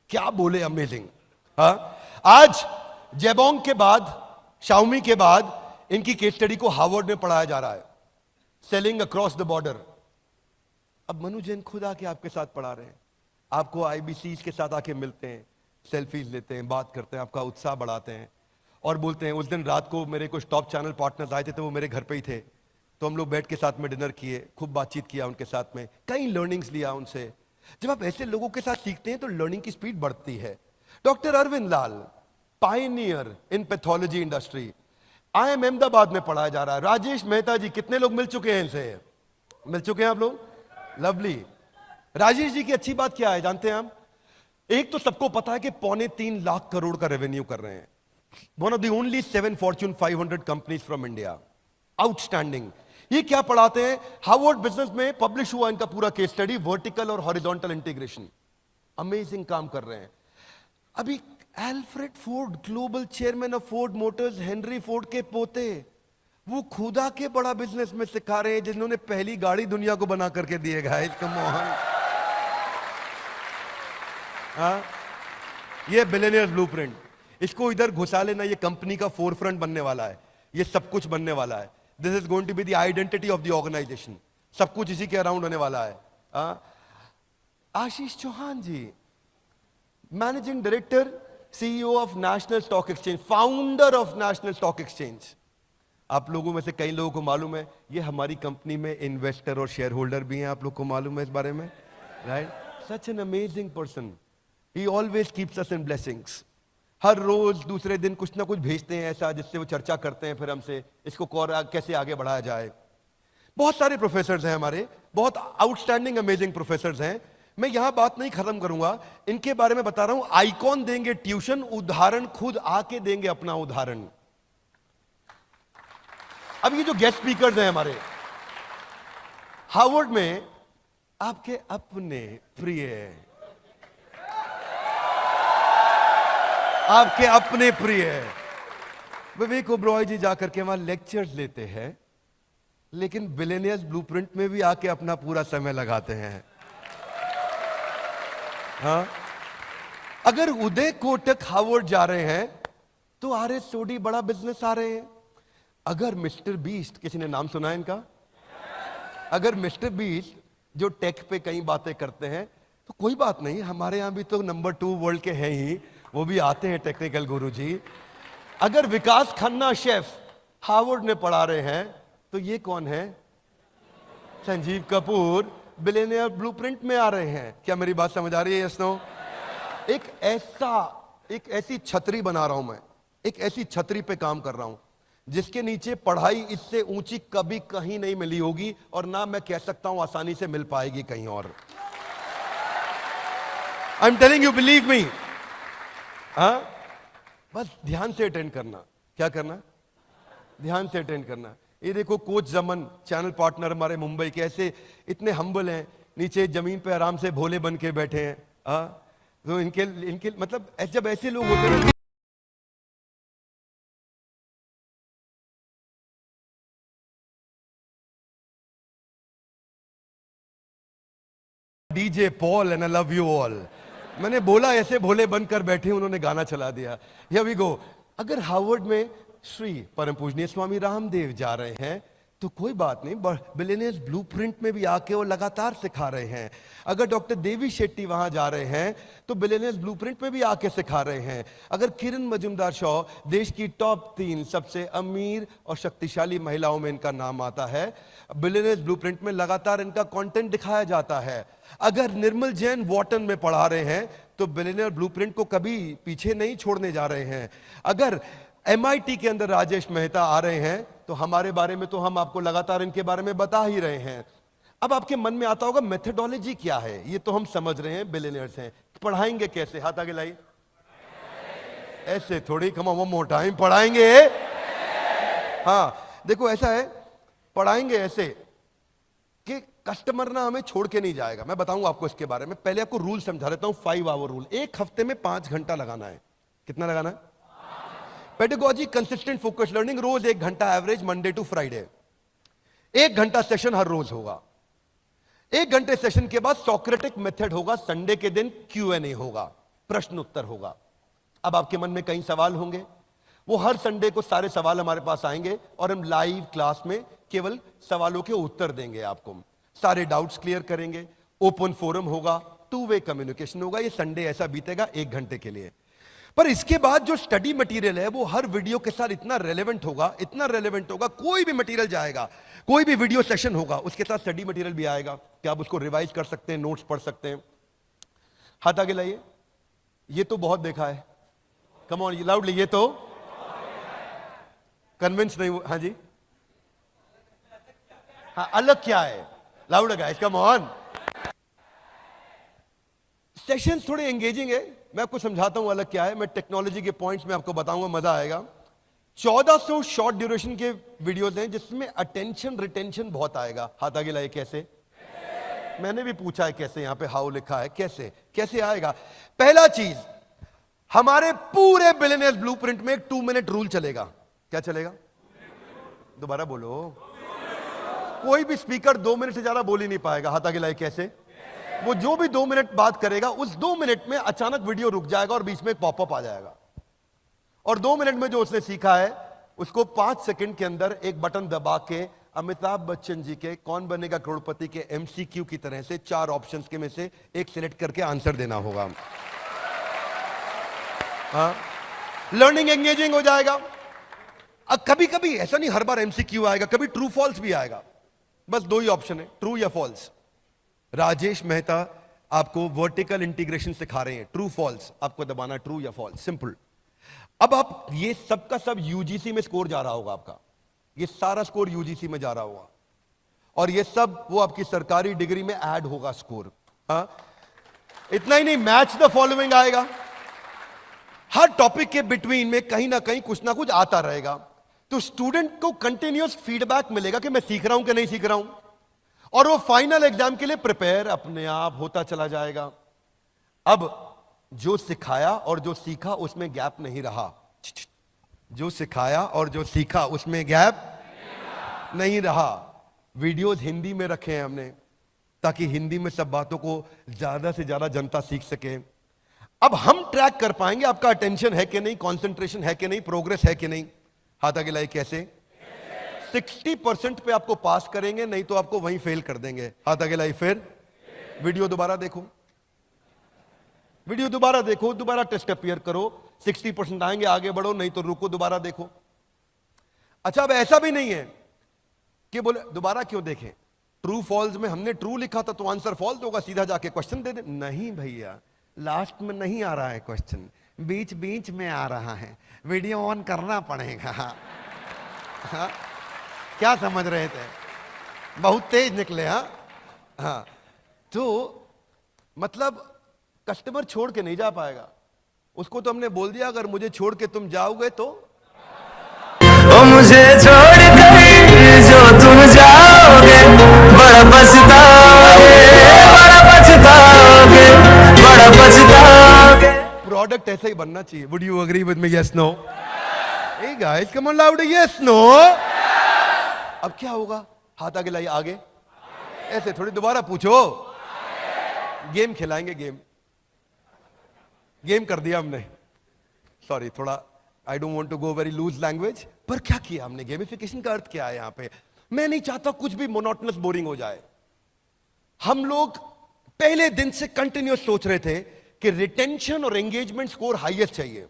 क्या बोले, अमेजिंग। हाँ, आज जेबोंग के बाद, शाओमी के बाद इनकी केस स्टडी को हार्वर्ड में पढ़ाया जा रहा है, सेलिंग अक्रॉस द बॉर्डर। अब मनु जैन खुद आके आपके साथ पढ़ा रहे हैं, आपको आईबीसी के साथ आके मिलते हैं, सेल्फीज लेते हैं, बात करते हैं, आपका उत्साह बढ़ाते हैं और बोलते हैं। उस दिन रात को मेरे कुछ टॉप चैनल पार्टनर्स आए थे, तो वो मेरे घर पे ही थे, तो हम लोग बैठ के साथ में डिनर किए, खूब बातचीत किया उनके साथ में, कई लर्निंग्स लिया उनसे। जब आप ऐसे लोगों के साथ सीखते हैं तो लर्निंग की स्पीड बढ़ती है। Doctor Arvind Lal, pioneer in pathology industry, IIM Ahmedabad में पढ़ाया जा रहा है। राजेश मेहता जी, कितने लोग मिल चुके हैं इनसे? मिल चुके हैं आप लोग? लवली। राजेश जी की अच्छी बात क्या है जानते हैं हम? एक तो सबको पता है कि 3.25 लाख करोड़ का रेवेन्यू कर रहे हैं, one of the only 7 Fortune 500 companies from India. Outstanding. ये क्या पढ़ाते हैं? हार्वर्ड बिजनेस में पब्लिश हुआ इनका पूरा केस स्टडी, वर्टिकल और हॉरिजॉन्टल इंटीग्रेशन। अमेजिंग काम कर रहे हैं। अभी Alfred Ford, global chairman of Ford Motors, Henry Ford के पोते, वो खुदा के बड़ा बिजनेस में सिखा रहे हैं, जिन्होंने पहली गाड़ी दुनिया को बना करके दिए। Guys come on. हाँ, ये बिलियनियर्स ब्लूप्रिंट, इसको इधर घुसा लेना, ये कंपनी का फोरफ्रंट बनने वाला है, ये सब कुछ बनने वाला है। This is going to be the identity of the organisation, सब कुछ इसी के अराउंड होने वाला है। Ashish Chauhan ji, managing director, CEO of National Stock Exchange, founder of National Stock Exchange. आप लोगों में से कई लोगों को मालूम है, ये हमारी कंपनी में इन्वेस्टर और शेयर होल्डर भी हैं। आप लोग को मालूम है इस बारे में, right? Such an amazing person, he always keeps us in blessings. हर रोज दूसरे दिन कुछ ना कुछ भेजते हैं ऐसा, जिससे वो चर्चा करते हैं फिर हमसे, इसको कैसे आगे बढ़ाया जाए। बहुत सारे प्रोफेसर्स हैं हमारे, बहुत आउटस्टैंडिंग अमेजिंग प्रोफेसर्स हैं। मैं यहां बात नहीं खत्म करूंगा, इनके बारे में बता रहा हूं। आइकॉन देंगे ट्यूशन, उदाहरण खुद आके देंगे अपना उदाहरण। अब ये जो गेस्ट स्पीकर्स हैं हमारे हार्वर्ड में, आपके अपने प्रिय, आपके अपने प्रिय विवेक ओबरॉय जी जाकर के वहां लेक्चर्स लेते हैं, लेकिन बिलियनियर्स ब्लूप्रिंट में भी आके अपना पूरा समय लगाते हैं। हाँ, अगर उदय कोटक हार्वर्ड जा रहे हैं तो RS सोडी बड़ा बिजनेस आ रहे हैं। अगर मिस्टर बीस्ट, किसी ने नाम सुना है इनका? अगर मिस्टर बीस्ट जो टेक पे कई बातें करते हैं, तो कोई बात नहीं, हमारे यहां भी तो नंबर 2 वर्ल्ड के हैं ही, वो भी आते हैं टेक्निकल गुरु जी। अगर विकास खन्ना शेफ हार्वर्ड में पढ़ा रहे हैं, तो ये कौन है? संजीव कपूर बिलियनियर ब्लूप्रिंट में आ रहे हैं। क्या मेरी बात समझ आ रही है? Yes no? एक ऐसी छतरी बना रहा हूं मैं, एक ऐसी छतरी पे काम कर रहा हूं जिसके नीचे पढ़ाई इससे ऊंची कभी कहीं नहीं मिली होगी, और ना मैं कह सकता हूं आसानी से मिल पाएगी कहीं और। I am telling you, believe me. हाँ, बस ध्यान से अटेंड करना। क्या करना? ध्यान से अटेंड करना। ये देखो कोच जमन, चैनल पार्टनर हमारे मुंबई के, ऐसे इतने हम्बल हैं, नीचे जमीन पे आराम से भोले बन के बैठे हैं। तो इनके मतलब जब ऐसे लोग होते हैं, DJ Paul and I love you all, मैंने बोला ऐसे भोले बनकर बैठे, उन्होंने गाना चला दिया। Here we go. अगर हार्वर्ड में श्री परम पूजनीय स्वामी रामदेव जा रहे हैं, तो कोई बात नहीं, बिलियनियर्स ब्लूप्रिंट में भी आके वो लगातार सिखा रहे हैं। अगर डॉक्टर देवी शेट्टी वहां जा रहे हैं, तो बिलियनियर्स ब्लूप्रिंट में भी आके सिखा रहे हैं। अगर किरण मजुमदार शॉ, देश की टॉप 3 सबसे अमीर और शक्तिशाली महिलाओं में इनका नाम आता है, बिलियनियर्स ब्लूप्रिंट में लगातार इनका कंटेंट दिखाया जाता है। अगर निर्मल जैन वॉटन में पढ़ा रहे हैं, तो बिलियनियर ब्लूप्रिंट को कभी पीछे नहीं छोड़ने जा रहे हैं। अगर MIT के अंदर राजेश मेहता आ रहे हैं, तो हमारे बारे में तो हम आपको लगातार इनके बारे में बता ही रहे हैं। अब आपके मन में आता होगा मेथडोलॉजी क्या है, ये तो हम समझ रहे हैं, बिलियनियर्स हैं, पढ़ाएंगे कैसे? हाथ आगे लाइए। ऐसे थोड़ी, come on one more time, पढ़ाएंगे। हाँ देखो ऐसा है, पढ़ाएंगे ऐसे कि कस्टमर ना हमें छोड़ के नहीं जाएगा। मैं बताऊंगा आपको इसके बारे में, पहले आपको रूल समझा देता हूं। 5 आवर रूल, एक हफ्ते में 5 घंटा लगाना है। कितना लगाना है? पेडागोजी, कंसिस्टेंट फोकस लर्निंग, रोज 1 घंटा एवरेज, मंडे टू फ्राइडे। 1 घंटा सेशन हर रोज होगा। 1 घंटे सेशन के बाद सोक्रेटिक मेथड होगा, संडे के दिन Q&A होगा, प्रश्न उत्तर होगा। अब आपके मन में कई सवाल होंगे, वो हर संडे को सारे सवाल हमारे पास आएंगे और हम लाइव क्लास में केवल सवालों के उत्तर देंगे आपको, सारे डाउट्स क्लियर करेंगे, ओपन फोरम होगा, 2 वे कम्युनिकेशन होगा। ये संडे ऐसा बीतेगा 1 घंटे के लिए। पर इसके बाद जो स्टडी मटेरियल है वो हर वीडियो के साथ इतना रेलेवेंट होगा, इतना रेलेवेंट होगा, कोई भी मटेरियल जाएगा, कोई भी वीडियो सेशन होगा, उसके साथ स्टडी मटेरियल भी आएगा कि आप उसको रिवाइज कर सकते हैं, नोट्स पढ़ सकते हैं। हाथ आगे लाइए। ये तो बहुत देखा है, कम ऑन लाउडली, ये तो कन्विंस नहीं हुआ। हाँ जी, हाँ अलग क्या है? Loud guys, come on. Sessions थोड़े एंगेजिंग है, मैं आपको समझाता हूं अलग क्या है। मैं टेक्नोलॉजी के पॉइंट्स में आपको बताऊंगा, मजा आएगा। 1400 शॉर्ट ड्यूरेशन के वीडियोस हैं जिसमें अटेंशन रिटेंशन बहुत आएगा। हाथ आगे लाइए। कैसे? मैंने भी पूछा है कैसे, यहां पे हाउ लिखा है, कैसे कैसे आएगा? पहला चीज, हमारे पूरे बिलियनियर्स ब्लूप्रिंट में एक 2 मिनट रूल चलेगा। क्या चलेगा? दोबारा बोलो। कोई भी स्पीकर 2 मिनट से ज्यादा बोल ही नहीं पाएगा। हाथ आगे लाइए। कैसे? वो जो भी 2 मिनट बात करेगा, उस 2 मिनट में अचानक वीडियो रुक जाएगा और बीच में एक पॉपअप आ जाएगा, और 2 मिनट में जो उसने सीखा है उसको 5 सेकंड के अंदर एक बटन दबा के अमिताभ बच्चन जी के कौन बनेगा करोड़पति के MCQ की तरह से 4 ऑप्शंस के में से एक सिलेक्ट करके आंसर देना होगा। हाँ, लर्निंग एंगेजिंग हो जाएगा। अब कभी कभी ऐसा नहीं हर बार MCQ आएगा, कभी ट्रू फॉल्स भी आएगा। बस 2 ही ऑप्शन है, ट्रू या फॉल्स। राजेश मेहता आपको वर्टिकल इंटीग्रेशन सिखा रहे हैं, ट्रू फॉल्स आपको दबाना, ट्रू या फॉल्स, सिंपल। अब आप ये सब का सब यूजीसी में स्कोर जा रहा होगा आपका, ये सारा स्कोर यूजीसी में जा रहा होगा, और ये सब वो आपकी सरकारी डिग्री में ऐड होगा स्कोर। हाँ, इतना ही नहीं, मैच द फॉलोइंग आएगा। हर टॉपिक के बिटवीन में कहीं ना कुछ आता रहेगा, तो स्टूडेंट को कंटिन्यूअस फीडबैक मिलेगा कि मैं सीख रहा हूं कि नहीं सीख रहा हूं, और वो फाइनल एग्जाम के लिए प्रिपेयर अपने आप होता चला जाएगा। अब जो सिखाया और जो सीखा उसमें गैप नहीं रहा, जो सिखाया और जो सीखा उसमें गैप नहीं रहा। वीडियोस हिंदी में रखे हैं हमने ताकि हिंदी में सब बातों को ज्यादा से ज्यादा जनता सीख सके। अब हम ट्रैक कर पाएंगे आपका अटेंशन है कि नहीं, कंसंट्रेशन है कि नहीं, प्रोग्रेस है कि नहीं। हाथ आगे लाइए। कैसे? 60% पे आपको पास करेंगे, नहीं तो आपको वहीं फेल कर देंगे। हाथ आगे लाइए। फिर वीडियो दोबारा देखो, वीडियो दोबारा देखो, दोबारा टेस्ट अपीयर करो, 60% आएंगे, आगे बढ़ो, नहीं तो रुको, दोबारा देखो। अच्छा, अब ऐसा भी नहीं है कि बोले दोबारा क्यों देखें, ट्रू फॉल्स में हमने ट्रू लिखा था तो आंसर फॉल्स होगा, सीधा जाके क्वेश्चन दे दे। नहीं भैया, लास्ट में नहीं आ रहा है क्वेश्चन, बीच बीच में आ रहा है, वीडियो ऑन करना पड़ेगा। हाँ, क्या समझ रहे थे? बहुत तेज निकले। हाँ, तो मतलब कस्टमर छोड़ के नहीं जा पाएगा, उसको तो हमने बोल दिया अगर मुझे छोड़ के तुम जाओगे तो ओ मुझे छोड़ कर जो तुम जाओगे, बड़ा पछताओगे, बड़ा पछताओगे, बड़ा पछताओगे। प्रोडक्ट ऐसा ही बनना चाहिए। Would you agree with me? Yes no? Hey guys, come on loud, yes no? अब क्या होगा? हाथ आगे लाइए। आगे ऐसे थोड़ी, दोबारा पूछो। गेम खिलाएंगे, गेम कर दिया हमने। सॉरी, थोड़ा I don't want to go very loose language, पर क्या किया हमने? गेमिफिकेशन का अर्थ क्या है यहां पे? मैं नहीं चाहता कुछ भी मोनोटोनस बोरिंग हो जाए। हम लोग पहले दिन से कंटिन्यूअस सोच रहे थे कि रिटेंशन और एंगेजमेंट स्कोर हाईएस्ट चाहिए।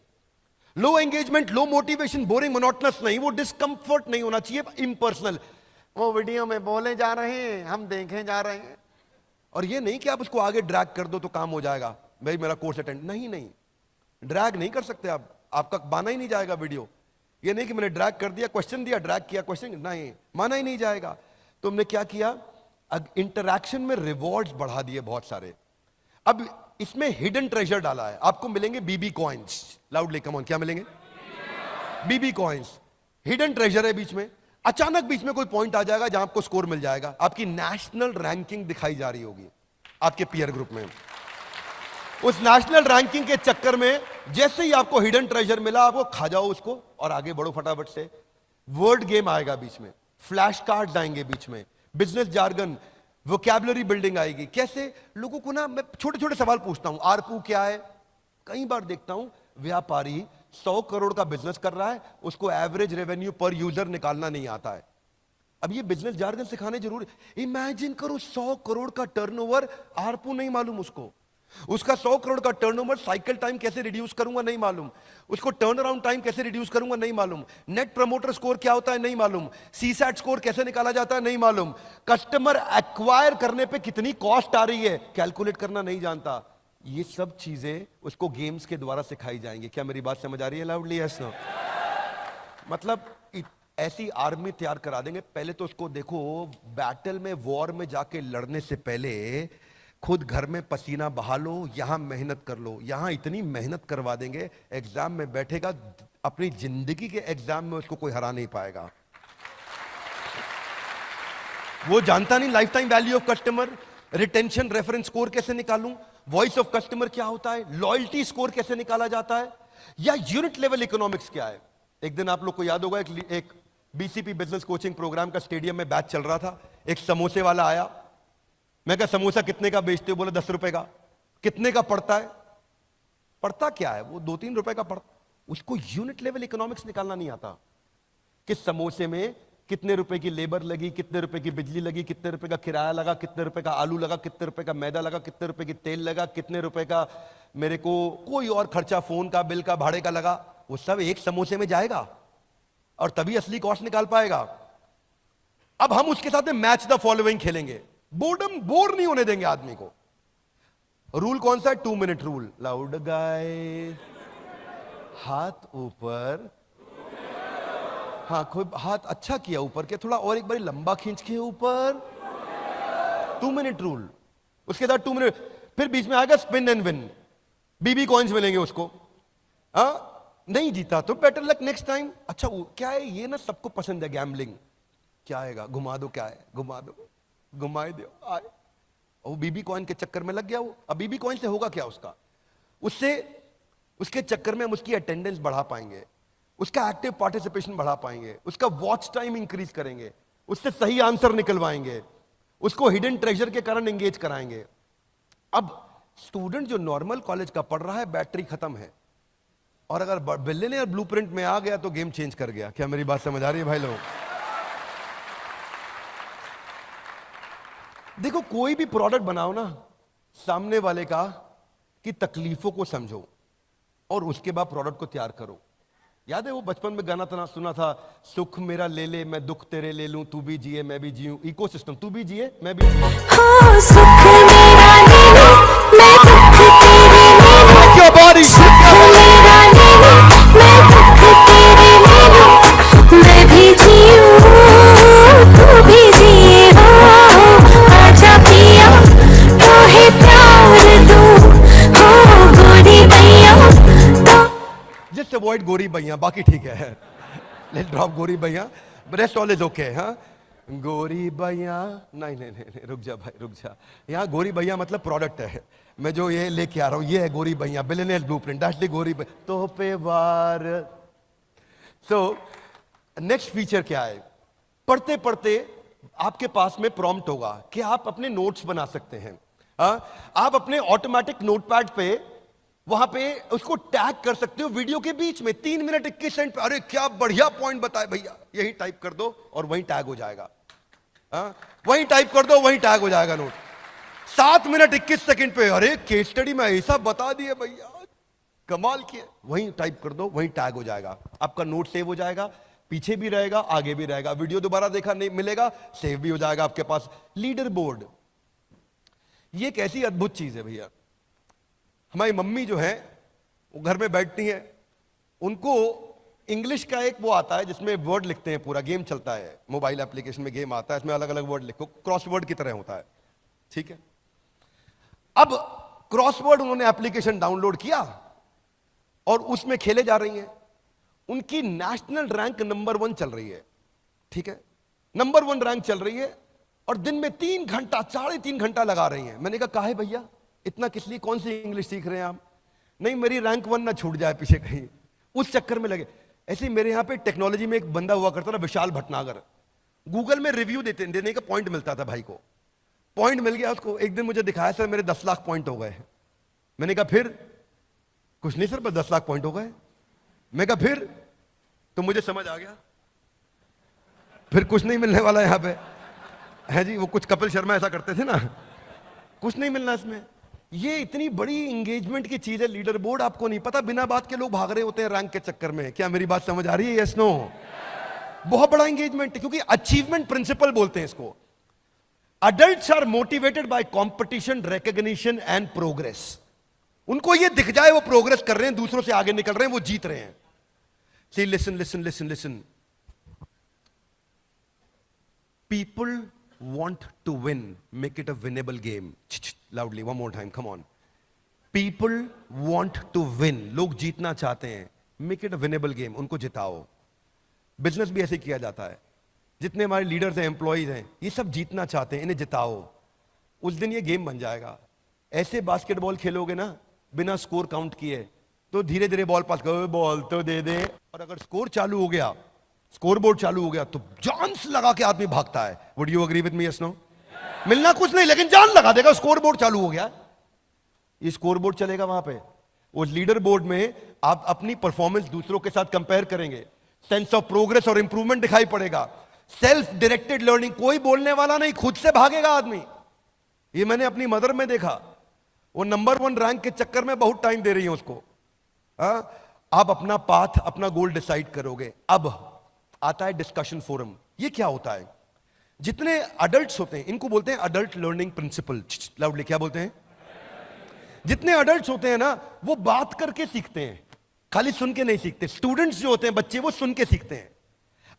Low engagement, low motivation, boring monotonous नहीं, वो डिस्कंफर्ट नहीं होना चाहिए, इम्पर्सनल। वो वीडियो में बोले जा रहे हैं, हम देखे जा रहे हैं, और ये नहीं कि आप उसको आगे ड्रैग कर दो तो काम हो जाएगा, भाई मेरा कोर्स अटेंड। नहीं, ड्रैग नहीं कर सकते आप, आपका माना ही नहीं जाएगा वीडियो। ये नहीं कि मैंने ड्रैग कर दिया, क्वेश्चन दिया, ड्रैग किया क्वेश्चन, नहीं, माना ही नहीं जाएगा। तो हमने क्या किया, इंटरैक्शन में रिवॉर्ड्स बढ़ा दिए बहुत सारे। अब इसमें हिडन ट्रेजर डाला है, आपको मिलेंगे बीबी कॉइन्स। लाउडली कम ऑन, क्या मिलेंगे? बीबी कॉइन्स। हिडन ट्रेजर है बीच में। अचानक बीच में कोई पॉइंट आ जाएगा जहां आपको स्कोर मिल जाएगा, आपकी नेशनल रैंकिंग दिखाई जा रही होगी आपके पीयर ग्रुप में। उस नेशनल रैंकिंग के चक्कर में जैसे ही आपको हिडन ट्रेजर मिला, आपको खा जाओ उसको और आगे बढ़ो फटाफट से। वर्ड गेम आएगा बीच में, फ्लैश कार्ड्स आएंगे बीच में, बिजनेस जार्गन, वोकैबुलरी बिल्डिंग आएगी। कैसे लोगों को ना, मैं छोटे छोटे सवाल पूछता हूं। आरपू क्या है? कई बार देखता हूं व्यापारी 100 करोड़ का बिजनेस कर रहा है, उसको एवरेज रेवेन्यू पर यूजर निकालना नहीं आता है। अब ये बिजनेस जार्गन सिखाने जरूरी। इमेजिन करो 100 करोड़ का टर्नओवर, आरपू नहीं मालूम उसको। उसका 100 करोड़ का टर्नओवर, साइकिल टाइम कैसे रिड्यूस करूंगा नहीं मालूम, उसको टर्न अराउंड टाइम कैसे रिड्यूस करूंगा नहीं मालूम, नेट प्रमोटर स्कोर क्या होता है नहीं मालूम, सीसैट स्कोर कैसे निकाला जाता है नहीं मालूम, कस्टमर एक्वायर करने पे कितनी कॉस्ट आ रही है कैलकुलेट करना नहीं जानता। ये सब चीजें उसको गेम्स के द्वारा सिखाई जाएंगी। क्या मेरी बात समझ आ रही है? Loudly yes no. मतलब ऐसी आर्मी तैयार करा देंगे। पहले तो उसको देखो, बैटल में, वॉर में जाके लड़ने से पहले खुद घर में पसीना बहा लो, यहां मेहनत कर लो। यहां इतनी मेहनत करवा देंगे, एग्जाम में बैठेगा, अपनी जिंदगी के एग्जाम में उसको कोई हरा नहीं पाएगा। वो जानता नहीं life time value of customer, retention reference score कैसे निकालूं, वॉइस ऑफ कस्टमर क्या होता है, लॉयल्टी स्कोर कैसे निकाला जाता है, या यूनिट लेवल इकोनॉमिक्स क्या है। एक दिन आप लोग को याद होगा, एक बीसीपी बिजनेस कोचिंग प्रोग्राम का स्टेडियम में बैच चल रहा था। एक समोसे वाला आया, मैं कहा समोसा कितने का बेचते हो? बोला 10 रुपए का। कितने का पड़ता है? पड़ता क्या है? वो 2-3 रुपए का पड़ता। उसको यूनिट लेवल इकोनॉमिक्स निकालना नहीं आता कि समोसे में कितने रुपए की लेबर लगी, कितने रुपए की बिजली लगी, कितने रुपए का किराया लगा, कितने रुपए का आलू लगा, कितने रुपए का मैदा लगा, कितने रुपए की तेल लगा, कितने रुपए का मेरे को कोई और खर्चा, फोन का बिल का, भाड़े का लगा। वो सब एक समोसे में जाएगा और तभी असली कॉस्ट निकाल पाएगा। अब हम उसके साथ में मैच द फॉलोइंग खेलेंगे। बोर्डम, बोर नहीं होने देंगे आदमी को। रूल कौन सा है? 2 मिनट रूल। लाउड गाइस, हाथ ऊपर। हाँ, कोई हाथ अच्छा किया ऊपर के, थोड़ा और एक बार लंबा खींच के ऊपर। 2 मिनट रूल। उसके बाद 2 मिनट, फिर बीच में आएगा spin and win, BB coins मिलेंगे उसको। नहीं जीता तो बेटर लक नेक्स्ट टाइम। अच्छा क्या है ये? ना सबको पसंद है गैम्बलिंग। क्या आएगा? घुमा दो। क्या है? घुमा दो, घुमाए दो, आए। वो बीबी कॉइन के चक्कर में लग गया वो। अब बीबी कॉइन से होगा क्या उसका? उससे, उसके चक्कर में हम उसकी अटेंडेंस बढ़ा पाएंगे, उसका एक्टिव पार्टिसिपेशन बढ़ा पाएंगे, उसका वॉच टाइम इंक्रीज करेंगे, उससे सही आंसर निकलवाएंगे, उसको हिडन ट्रेजर के कारण एंगेज कराएंगे। अब स्टूडेंट जो नॉर्मल कॉलेज का पढ़ रहा है, बैटरी खत्म है, और अगर बिलियनियर ब्लूप्रिंट में आ गया तो गेम चेंज कर गया। क्या मेरी बात समझ आ रही है भाई लोग? देखो, कोई भी प्रोडक्ट बनाओ ना, सामने वाले का की तकलीफों को समझो और उसके बाद प्रोडक्ट को तैयार करो। याद है वो बचपन में गाना तना सुना था, सुख मेरा ले ले मैं दुख तेरे ले लूं, तू भी जिए मैं भी जीऊं, इकोसिस्टम, तू भी जिए मैं भी जीऊं। हाँ, सुख मेरा ले लो, मैं दुख तेरे ले लूं। क्या बारी, सुख मेरा ले लो, मैं दुख तेरे ले लूं, मैं भी जीऊं, तू भी जिए। हो आजा पिया, तोहे प्यार दूं, हो गोरी भैया तो। जस्ट अवॉइड गोरी भैया, बाकी ठीक है। लेट्स ड्रॉप गोरी भैया, रेस्ट ऑल इज ओके। हाँ, गोरी भैया, नहीं नहीं नहीं, रुक जा भाई, रुक जा। यहाँ गोरी भैया मतलब प्रोडक्ट है, मैं जो ये लेके आ रहा हूँ ये है गोरी भैया, बिलियनियर ब्लूप्रिंट, दैट्स द गोरी भैया। तो पे वार। सो नेक्स्ट फीचर क्या है? पढ़ते पढ़ते आपके पास में प्रॉम्प्ट होगा कि आप अपने नोट्स बना सकते हैं। आप अपने ऑटोमेटिक नोटपैड पे वहां पे उसको टैग कर सकते हो वीडियो के बीच में। 3 मिनट 21 सेकंड पे, अरे क्या बढ़िया पॉइंट बताए भैया, यही टाइप कर दो और वहीं टैग हो जाएगा। वहीं टाइप कर दो, वहीं टैग हो जाएगा नोट। 7 मिनट 21 सेकंड पे, अरे केस स्टडी में ऐसा बता दिए भैया, कमाल किए, वहीं टाइप कर दो, वहीं टैग हो जाएगा। आपका नोट सेव हो जाएगा, पीछे भी रहेगा, आगे भी रहेगा। वीडियो दोबारा देखा नहीं मिलेगा, सेव भी हो जाएगा आपके पास। लीडर बोर्ड, ये एक ऐसी अद्भुत चीज है भैया। हमारी मम्मी जो है वो घर में बैठती हैं, उनको इंग्लिश का एक वो आता है जिसमें वर्ड लिखते हैं, पूरा गेम चलता है, मोबाइल एप्लीकेशन में गेम आता है, इसमें अलग अलग वर्ड लिखो, क्रॉसवर्ड की तरह होता है, ठीक है। अब क्रॉसवर्ड उन्होंने एप्लीकेशन डाउनलोड किया और उसमें खेले जा रही हैं। उनकी नेशनल रैंक नंबर 1 चल रही है, ठीक है, नंबर 1 रैंक चल रही है, और दिन में 3 घंटा 3.5 घंटा लगा रही हैं। मैंने कहा काहे भैया इतना किस लिए, कौन सी इंग्लिश सीख रहे हैं आप? नहीं, मेरी रैंक 1 ना छूट जाए पीछे कहीं, उस चक्कर में लगे। ऐसे ही मेरे यहां पे टेक्नोलॉजी में एक बंदा हुआ करता था, विशाल भटनागर, गूगल में रिव्यू देने का पॉइंट मिलता था, भाई को पॉइंट मिल गया उसको। एक दिन मुझे दिखाया, सर मेरे 10 लाख पॉइंट हो गए। मैंने कहा फिर? कुछ नहीं सर, बस 10 लाख पॉइंट हो गए। मैं कहा फिर? तो मुझे समझ आ गया फिर कुछ नहीं मिलने वाला यहां पे है जी। वो कुछ कपिल शर्मा ऐसा करते थे ना, कुछ नहीं मिलना इसमें। ये इतनी बड़ी इंगेजमेंट की चीज है, लीडर बोर्ड, आपको नहीं पता, बिना बात के लोग भाग रहे होते हैं रैंक के चक्कर में। क्या मेरी बात समझ आ रही है? Yes no? बहुत बड़ा इंगेजमेंट है, क्योंकि अचीवमेंट प्रिंसिपल बोलते हैं इसको। Adults are motivated by competition, recognition and progress. उनको ये दिख जाए वो प्रोग्रेस कर रहे हैं, दूसरों से आगे निकल रहे हैं, वो जीत रहे हैं। See listen listen listen listen, people want to win, make it a winnable game. Loudly, one more time, come on. People want to win, लोग जीतना चाहते हैं, make it a winnable game, उनको जिताओ। बिजनेस भी ऐसे किया जाता है, जितने हमारे लीडर्स हैं, एम्प्लॉइज हैं, ये सब जीतना चाहते हैं, इन्हें जिताओ, उस दिन ये गेम बन जाएगा। ऐसे बास्केटबॉल खेलोगे ना बिना स्कोर काउंट किए, तो धीरे धीरे बॉल पास करो, बॉल तो दे दे, और अगर स्कोर चालू हो गया, स्कोर बोर्ड चालू हो गया, तो जान से लगा के आदमी भागता है। Would you agree with me? Yes no? मिलना कुछ नहीं, लेकिन जान लगा देगा, स्कोर बोर्ड चालू हो गया। ये स्कोर बोर्ड चलेगा वहां पे, उस लीडर बोर्ड में आप अपनी परफॉर्मेंस दूसरों के साथ कंपेयर करेंगे, सेंस ऑफ प्रोग्रेस और इंप्रूवमेंट दिखाई पड़ेगा। सेल्फ डायरेक्टेड लर्निंग, कोई बोलने वाला नहीं, खुद से भागेगा आदमी। ये मैंने अपनी मदर में देखा, वो नंबर 1 रैंक के चक्कर में बहुत टाइम दे रही है उसको। आप अपना पाथ, अपना गोल डिसाइड करोगे। अब आता है डिस्कशन फोरम। ये क्या होता है? जितने अडल्ट्स होते हैं, इनको बोलते हैं अडल्ट लर्निंग प्रिंसिपल। लाउडली, क्या बोलते हैं? जितने अडल्ट्स होते हैं ना, वो बात करके सीखते हैं, खाली सुन के नहीं सीखते। स्टूडेंट्स जो होते हैं, बच्चे, वो सुन के सीखते हैं।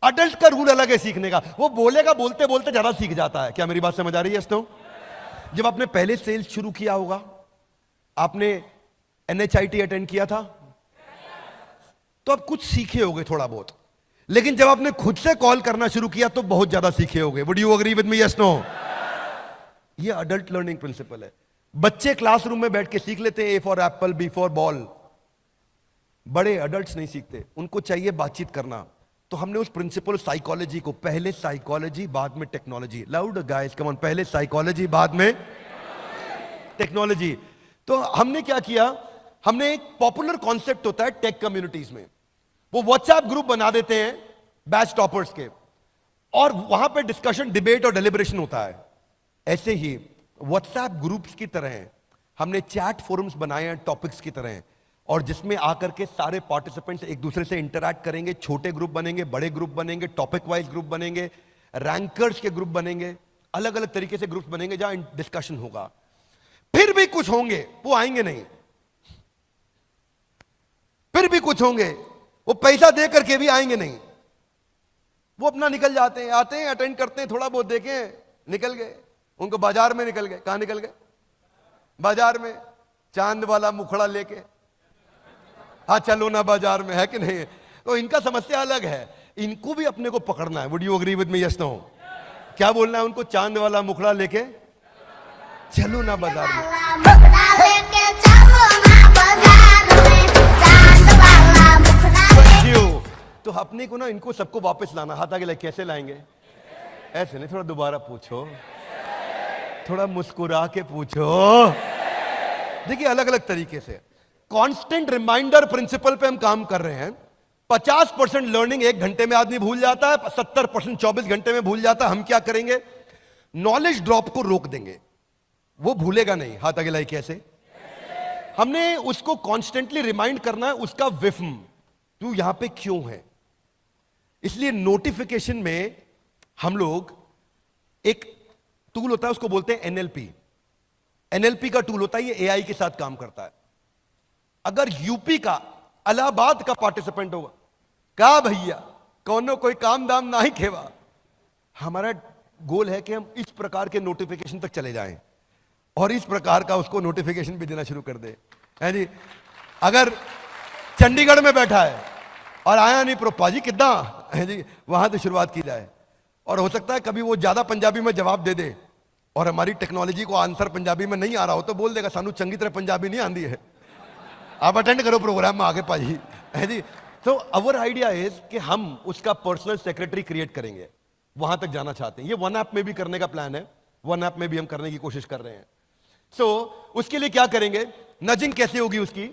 अडल्ट का रूल अलग है सीखने का, वो बोलेगा, बोलते बोलते ज्यादा सीख जाता है। क्या मेरी बात समझ आ रही है? तो जब आपने पहले सेल्स शुरू किया होगा, आपने NHIT अटेंड किया था, तो आप कुछ सीखे होगे थोड़ा बहुत, लेकिन जब आपने खुद से कॉल करना शुरू किया तो बहुत ज्यादा सीखे होगे। Would you agree with me? Yes no? ये अडल्ट लर्निंग प्रिंसिपल है। बच्चे क्लासरूम में बैठ के सीख लेते हैं, A for Apple, B for ball. बड़े अडल्ट्स नहीं सीखते, उनको चाहिए बातचीत करना। तो हमने उस प्रिंसिपल साइकोलॉजी को, पहले साइकोलॉजी बाद में technology, loud guys come on, पहले साइकोलॉजी बाद में टेक्नोलॉजी। तो हमने क्या किया, हमने एक पॉपुलर कॉन्सेप्ट होता है टेक कम्युनिटीज में, वो व्हाट्सएप ग्रुप बना देते हैं बैच टॉपर्स के, और वहां पे डिस्कशन, डिबेट और डेलिब्रेशन होता है। ऐसे ही व्हाट्सएप ग्रुप्स की तरह हमने चैट फोरम्स बनाए हैं टॉपिक्स की तरह, और जिसमें आकर के सारे पार्टिसिपेंट्स एक दूसरे से इंटरैक्ट करेंगे। छोटे ग्रुप बनेंगे, बड़े ग्रुप बनेंगे, टॉपिक वाइज ग्रुप बनेंगे, रैंकर्स के ग्रुप बनेंगे, अलग अलग तरीके से ग्रुप्स बनेंगे जहां डिस्कशन होगा। फिर भी कुछ होंगे वो आएंगे नहीं, फिर भी कुछ होंगे वो पैसा दे करके भी आएंगे नहीं, वो अपना निकल जाते हैं, आते हैं, अटेंड करते हैं, थोड़ा बहुत देखें, निकल गए। उनको बाजार में निकल गए। कहां निकल गए? बाजार में, चांद वाला मुखड़ा लेके, हाँ चलो ना बाजार में, है कि नहीं? तो इनका समस्या अलग है, इनको भी अपने को पकड़ना है। Would you agree with me? Yes no? क्या बोलना है उनको? चांद वाला मुखड़ा लेके चलो ना बाजार में। तो अपने को ना, इनको सबको वापस लाना। हाथ आगे लगे, कैसे लाएंगे? ऐसे नहीं, थोड़ा दोबारा पूछो, थोड़ा मुस्कुरा के पूछो। देखिए अलग अलग तरीके से कांस्टेंट रिमाइंडर प्रिंसिपल पे हम काम कर रहे हैं। 50% लर्निंग 1 घंटे में आदमी भूल जाता है, 70% 24 घंटे में भूल जाता है। हम क्या करेंगे? नॉलेज ड्रॉप को रोक देंगे, वो भूलेगा नहीं। हाथ आगे लाई, कैसे? हमने उसको कॉन्स्टेंटली रिमाइंड करना है, उसका विफ्म, तू यहां पे क्यों है। इसलिए नोटिफिकेशन में हम लोग एक टूल होता है, उसको बोलते हैं NLP। NLP का टूल होता है, ये AI के साथ काम करता है। अगर यूपी का, इलाहाबाद का पार्टिसिपेंट होगा, कहा भैया कौनो कोई काम दाम ना ही खेवा। हमारा गोल है कि हम इस प्रकार के नोटिफिकेशन तक चले जाएं और इस प्रकार का उसको नोटिफिकेशन भी देना शुरू कर दे, है जी। अगर चंडीगढ़ में बैठा है और आया नहीं प्रोपा जी कितना है जी, वहां से शुरुआत की जाए। और हो सकता है कभी वो ज्यादा पंजाबी में जवाब दे दे और हमारी टेक्नोलॉजी को आंसर पंजाबी में नहीं आ रहा हो तो बोल देगा सानू चंगी तरह पंजाबी नहीं आती है, आप अटेंड करो प्रोग्राम में आगे पाजी, है जी। तो अवर आइडिया इज कि हम उसका पर्सनल सेक्रेटरी क्रिएट करेंगे, वहां तक जाना चाहते हैं। ये वन ऐप में भी करने का प्लान है, वन ऐप में भी हम करने की कोशिश कर रहे हैं। उसके लिए क्या करेंगे, नजिंग कैसे होगी उसकी,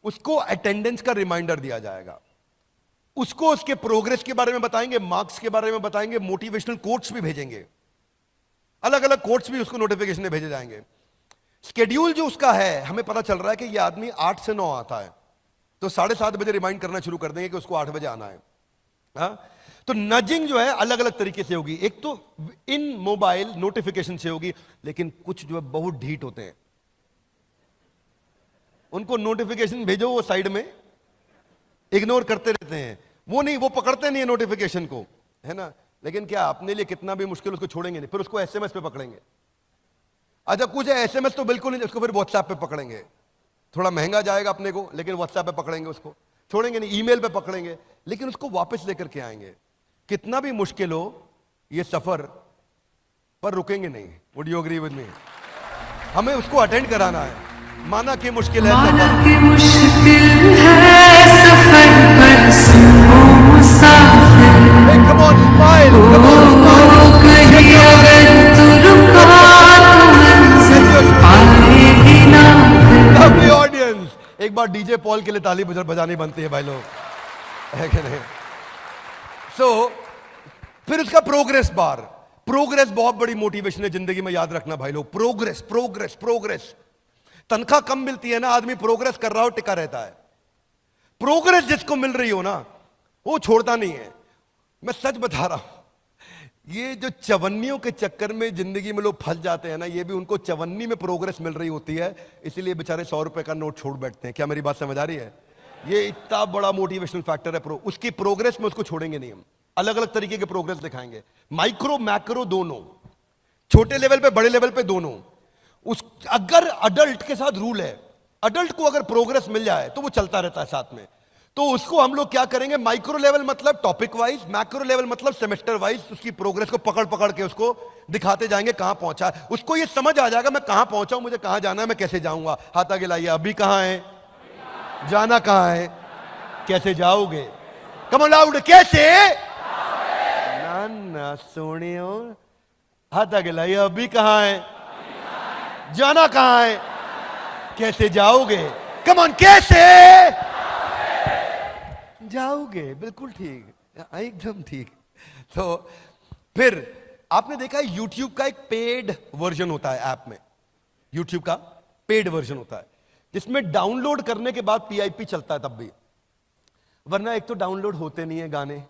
उसको अटेंडेंस का रिमाइंडर दिया जाएगा, उसको उसके प्रोग्रेस के बारे में बताएंगे, मार्क्स के बारे में बताएंगे, मोटिवेशनल कोट्स भी भेजेंगे, अलग अलग कोट्स भी उसको नोटिफिकेशन में भेजे जाएंगे। स्केड्यूल जो उसका है, हमें पता चल रहा है कि ये आदमी 8 से 9 आता है, तो 7:30 बजे रिमाइंड करना शुरू कर देंगे कि उसको 8 बजे आना है। हाँ? तो नजिंग जो है अलग अलग तरीके से होगी, एक तो इन मोबाइल नोटिफिकेशन से होगी, लेकिन कुछ जो है बहुत ढीठ होते हैं, उनको नोटिफिकेशन भेजो वो साइड में इग्नोर करते रहते हैं, वो नहीं, वो पकड़ते नहीं है नोटिफिकेशन को, है ना। लेकिन क्या अपने लिए कितना भी मुश्किल उसको छोड़ेंगे नहीं, फिर उसको एसएमएस पे पकड़ेंगे। अच्छा कुछ है एसएमएस तो बिल्कुल नहीं, उसको फिर व्हाट्सएप पे पकड़ेंगे, थोड़ा महंगा जाएगा अपने को, लेकिन व्हाट्सएप पे पकड़ेंगे, उसको छोड़ेंगे नहीं, ईमेल पे पकड़ेंगे, लेकिन उसको वापस लेकर के आएंगे। कितना भी मुश्किल हो ये सफर, पर रुकेंगे नहीं। Would you agree with me? हमें उसको अटेंड कराना है। माना कि मुश्किल है, माना कि मुश्किल है सफर पर सुनो मुसाफिर, come on, smile, come on, ओ कहीं अगर तू रुका तो मंजिल पाएगी ना फिर। lovely audience। एक बार डीजे पॉल के लिए ताली बजानी बनती है भाई लोग, है कि नहीं? फिर उसका प्रोग्रेस बार, प्रोग्रेस बहुत बड़ी मोटिवेशन है जिंदगी में, याद रखना भाई लोग, प्रोग्रेस प्रोग्रेस प्रोग्रेस। तनख्वाह कम मिलती है ना, आदमी प्रोग्रेस कर रहा हो टिका रहता है। प्रोग्रेस जिसको मिल रही हो ना वो छोड़ता नहीं है। मैं सच बता रहा हूं, ये जो चवन्नियों के चक्कर में जिंदगी में लोग फंस जाते हैं ना, ये भी उनको चवन्नी में प्रोग्रेस मिल रही होती है, इसीलिए बेचारे 100 रुपए का नोट छोड़ बैठते हैं। क्या मेरी बात समझ आ रही है? ये इतना बड़ा मोटिवेशनल फैक्टर है। उसकी प्रोग्रेस में उसको छोड़ेंगे नहीं हम, अलग अलग तरीके के प्रोग्रेस दिखाएंगे, माइक्रो मैक्रो दोनों, छोटे लेवल पे बड़े लेवल पे दोनों। अगर अडल्ट के साथ रूल है, अडल्ट को अगर प्रोग्रेस मिल जाए तो वो चलता रहता है साथ में, तो उसको हम लोग क्या करेंगे, माइक्रो लेवल मतलब टॉपिक वाइज, मैक्रो लेवल मतलब सेमेस्टर वाइज उसकी प्रोग्रेस को पकड़ पकड़ के उसको दिखाते जाएंगे कहां पहुंचा है। उसको ये समझ आ जाएगा मैं कहां पहुंचा हूं, मुझे कहां जाना है, मैं कैसे जाऊंगा। हाथ आगे लाइए, अभी कहां है, जाना कहां है, कैसे जाओगे, कम ऑन लाउड, कैसे ना ना सोने, हाथ आगे लाइए, अभी कहां है, जाना कहां है, कैसे जाओगे, कम ऑन, कैसे जाओगे, बिल्कुल ठीक, एकदम ठीक। तो फिर आपने देखा है YouTube का एक पेड वर्जन होता है, ऐप में YouTube का पेड वर्जन होता है जिसमें डाउनलोड करने के बाद PIP चलता है तब भी, वरना एक तो डाउनलोड होते नहीं है गाने,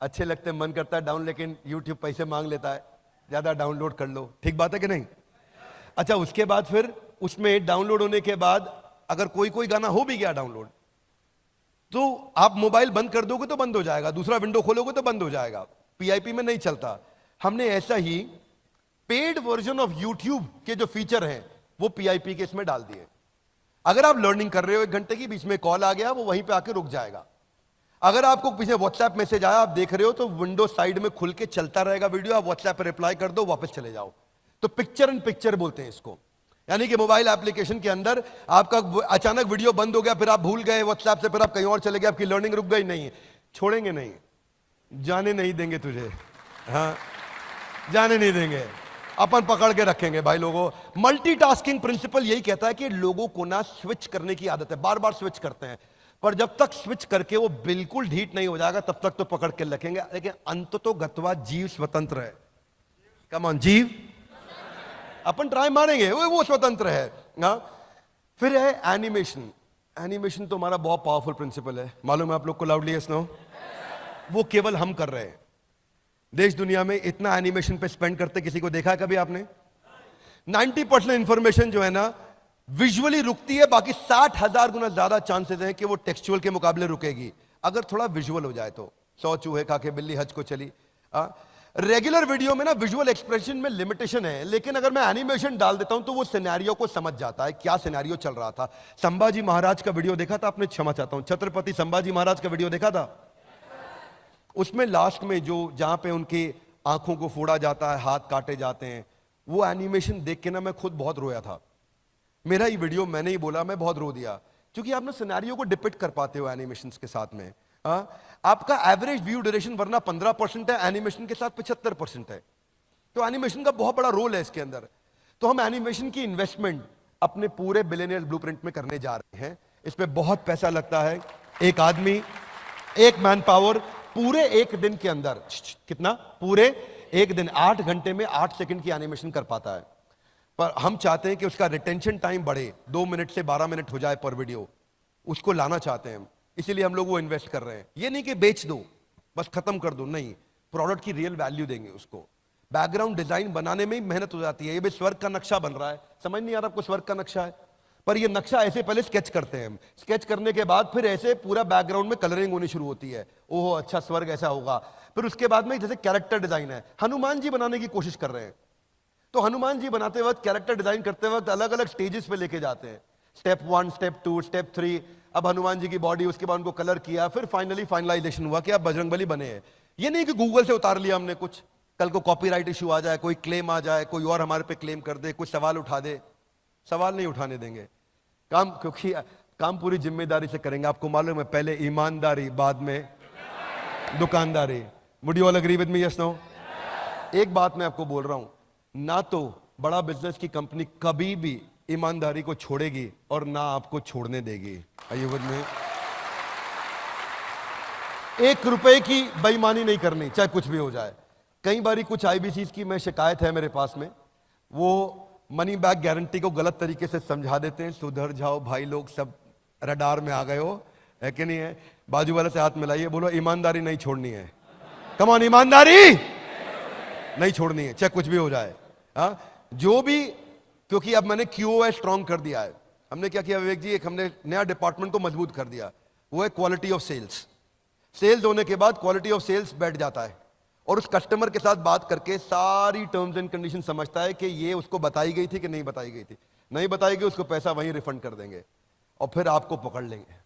अच्छे लगते हैं, मन करता है डाउन, लेकिन YouTube पैसे मांग लेता है, ज्यादा डाउनलोड कर लो, ठीक बात है कि नहीं। अच्छा उसके बाद फिर उसमें डाउनलोड होने के बाद अगर कोई कोई गाना हो भी गया डाउनलोड, तो आप मोबाइल बंद कर दोगे तो बंद हो जाएगा, दूसरा विंडो खोलोगे तो बंद हो जाएगा, PIP में नहीं चलता। हमने ऐसा ही पेड वर्जन ऑफ YouTube के जो फीचर हैं वो PIP के इसमें डाल दिए। अगर आप लर्निंग कर रहे हो 1 घंटे की, बीच में कॉल आ गया, वो वहीं पे आके रुक जाएगा। अगर आपको पीछे WhatsApp मैसेज आया, आप देख रहे हो, तो विंडो साइड में खुल के चलता रहेगा वीडियो, आप WhatsApp पे रिप्लाई कर दो, वापस चले जाओ। तो पिक्चर इन पिक्चर बोलते हैं इसको, यानी कि मोबाइल एप्लीकेशन के अंदर आपका अचानक वीडियो बंद हो गया, फिर आप भूल गए WhatsApp से, फिर आप कहीं और चले गए, आपकी लर्निंग रुक गई, नहीं, छोड़ेंगे नहीं, जाने नहीं देंगे तुझे, हाँ जाने नहीं देंगे, अपन पकड़ के रखेंगे भाई लोगों। मल्टीटास्किंग प्रिंसिपल यही कहता है कि लोगों को ना स्विच करने की आदत है, बार बार स्विच करते हैं, पर जब तक स्विच करके वो बिल्कुल ढीठ नहीं हो जाएगा तब तक तो पकड़ के रखेंगे, लेकिन अंततो गत्वा जीव स्वतंत्र है। कम ऑन, जीव अपन ट्राई मारेंगे, वो स्वतंत्र है ना। फिर है एनिमेशन। एनिमेशन तो हमारा बहुत पावरफुल प्रिंसिपल है, मालूम है आप लोग को, लाउडली यस नो। वो केवल हम कर रहे हैं, देश दुनिया में इतना एनिमेशन पे स्पेंड करते किसी को देखा है कभी आपने? 90% इंफॉर्मेशन जो है ना विजुअली रुकती है, बाकी 60,000 गुना ज्यादा चांसेस हैं कि वो टेक्सचुअल के मुकाबले रुकेगी। अगर थोड़ा विजुअल हो जाए तो। 100 चूहे खा के बिल्ली हज को चली। रेगुलर वीडियो में ना विजुअल एक्सप्रेशन में लिमिटेशन है, लेकिन अगर मैं एनिमेशन डाल देता हूं तो वो सिनेरियो को समझ जाता है, क्या सिनेरियो चल रहा था। संभाजी महाराज का वीडियो देखा था आपने? क्षमा चाहता हूं, छत्रपति संभाजी महाराज का वीडियो देखा था? उसमें लास्ट में जो जहां पे उनकी आंखों को फोड़ा जाता है, हाथ काटे जाते हैं, वो एनिमेशन देख के ना मैं खुद बहुत रोया था। मेरा ही वीडियो, मैंने ही बोला, मैं बहुत रो दिया, क्योंकि आप ना सिनेरियो को डिपिक्ट कर पाते हो एनिमेशंस के साथ में। आपका एवरेज व्यू ड्यूरेशन वरना 15% है, एनिमेशन के साथ 75% है। तो एनिमेशन का बहुत बड़ा रोल है इसके अंदर। तो हम एनिमेशन की इन्वेस्टमेंट अपने पूरे बिलियनियर ब्लूप्रिंट में करने जा रहे हैं। इस पे बहुत पैसा लगता है। एक आदमी, एक मैन पावर पूरे एक दिन के अंदर, कितना? पूरे एक दिन 8 घंटे में 8 सेकंड की एनिमेशन कर पाता है। पर हम चाहते हैं कि उसका रिटेंशन टाइम बढ़े, 2 मिनट से 12 मिनट हो जाए पर वीडियो, उसको लाना चाहते हैं हम, इसीलिए हम लोग वो इन्वेस्ट कर रहे हैं। ये नहीं कि बेच दो बस खत्म कर दो, नहीं, प्रोडक्ट की रियल वैल्यू देंगे उसको। बैकग्राउंड डिजाइन बनाने में ही मेहनत हो जाती है। ये भी स्वर्ग का नक्शा बन रहा है, समझ नहीं आ रहा आपको स्वर्ग का नक्शा है, पर ये नक्शा ऐसे पहले स्केच करते हैं हम, स्केच करने के बाद फिर ऐसे पूरा बैकग्राउंड में कलरिंग होनी शुरू होती है। ओहो अच्छा स्वर्ग ऐसा होगा। फिर उसके बाद में जैसे कैरेक्टर डिजाइन है, हनुमान जी बनाने की कोशिश कर रहे हैं, तो हनुमान जी बनाते वक्त, कैरेक्टर डिजाइन करते वक्त अलग अलग स्टेजेस पे लेके जाते हैं। स्टेप 1, स्टेप 2, स्टेप 3, अब हनुमान जी की बॉडी, उसके बाद उनको कलर किया, फिर फाइनली फाइनलाइजेशन हुआ कि आप बजरंगबली बने हैं। ये नहीं कि गूगल से उतार लिया हमने कुछ, कल को कॉपीराइट इशू आ जाए, कोई क्लेम आ जाए, कोई और हमारे पे क्लेम कर दे, कुछ सवाल उठा दे। सवाल नहीं उठाने देंगे काम, क्योंकि काम पूरी जिम्मेदारी से करेंगे। आपको मालूम है, पहले ईमानदारी, बाद में दुकानदारी। Would you all agree with me? Yes no? एक बात मैं आपको बोल रहा हूं, ना तो बड़ा बिजनेस की कंपनी कभी भी ईमानदारी को छोड़ेगी और ना आपको छोड़ने देगी। आइए विद मी? 1 रुपए की बेईमानी नहीं करनी, चाहे कुछ भी हो जाए। कई बारी कुछ आईबीसीज की मैं शिकायत है मेरे पास में, वो मनी बैक गारंटी को गलत तरीके से समझा देते हैं। सुधर जाओ भाई लोग, सब रडार में आ गए हो, है कि नहीं है? बाजू वाले से हाथ मिलाइए, बोलो ईमानदारी नहीं छोड़नी है। कम ऑन, ईमानदारी नहीं छोड़नी है, चाहे कुछ भी हो जाए। जो भी, क्योंकि अब मैंने QoS स्ट्रॉन्ग कर दिया है। हमने क्या किया विवेक जी, एक हमने नया डिपार्टमेंट को मजबूत कर दिया, वो है क्वालिटी ऑफ सेल्स। सेल्स होने के बाद क्वालिटी ऑफ सेल्स बैठ जाता है और उस कस्टमर के साथ बात करके सारी टर्म्स एंड कंडीशन समझता है कि ये उसको बताई गई थी कि नहीं बताई गई थी। नहीं बताई गई, उसको पैसा वहीं रिफंड कर देंगे और फिर आपको पकड़ लेंगे।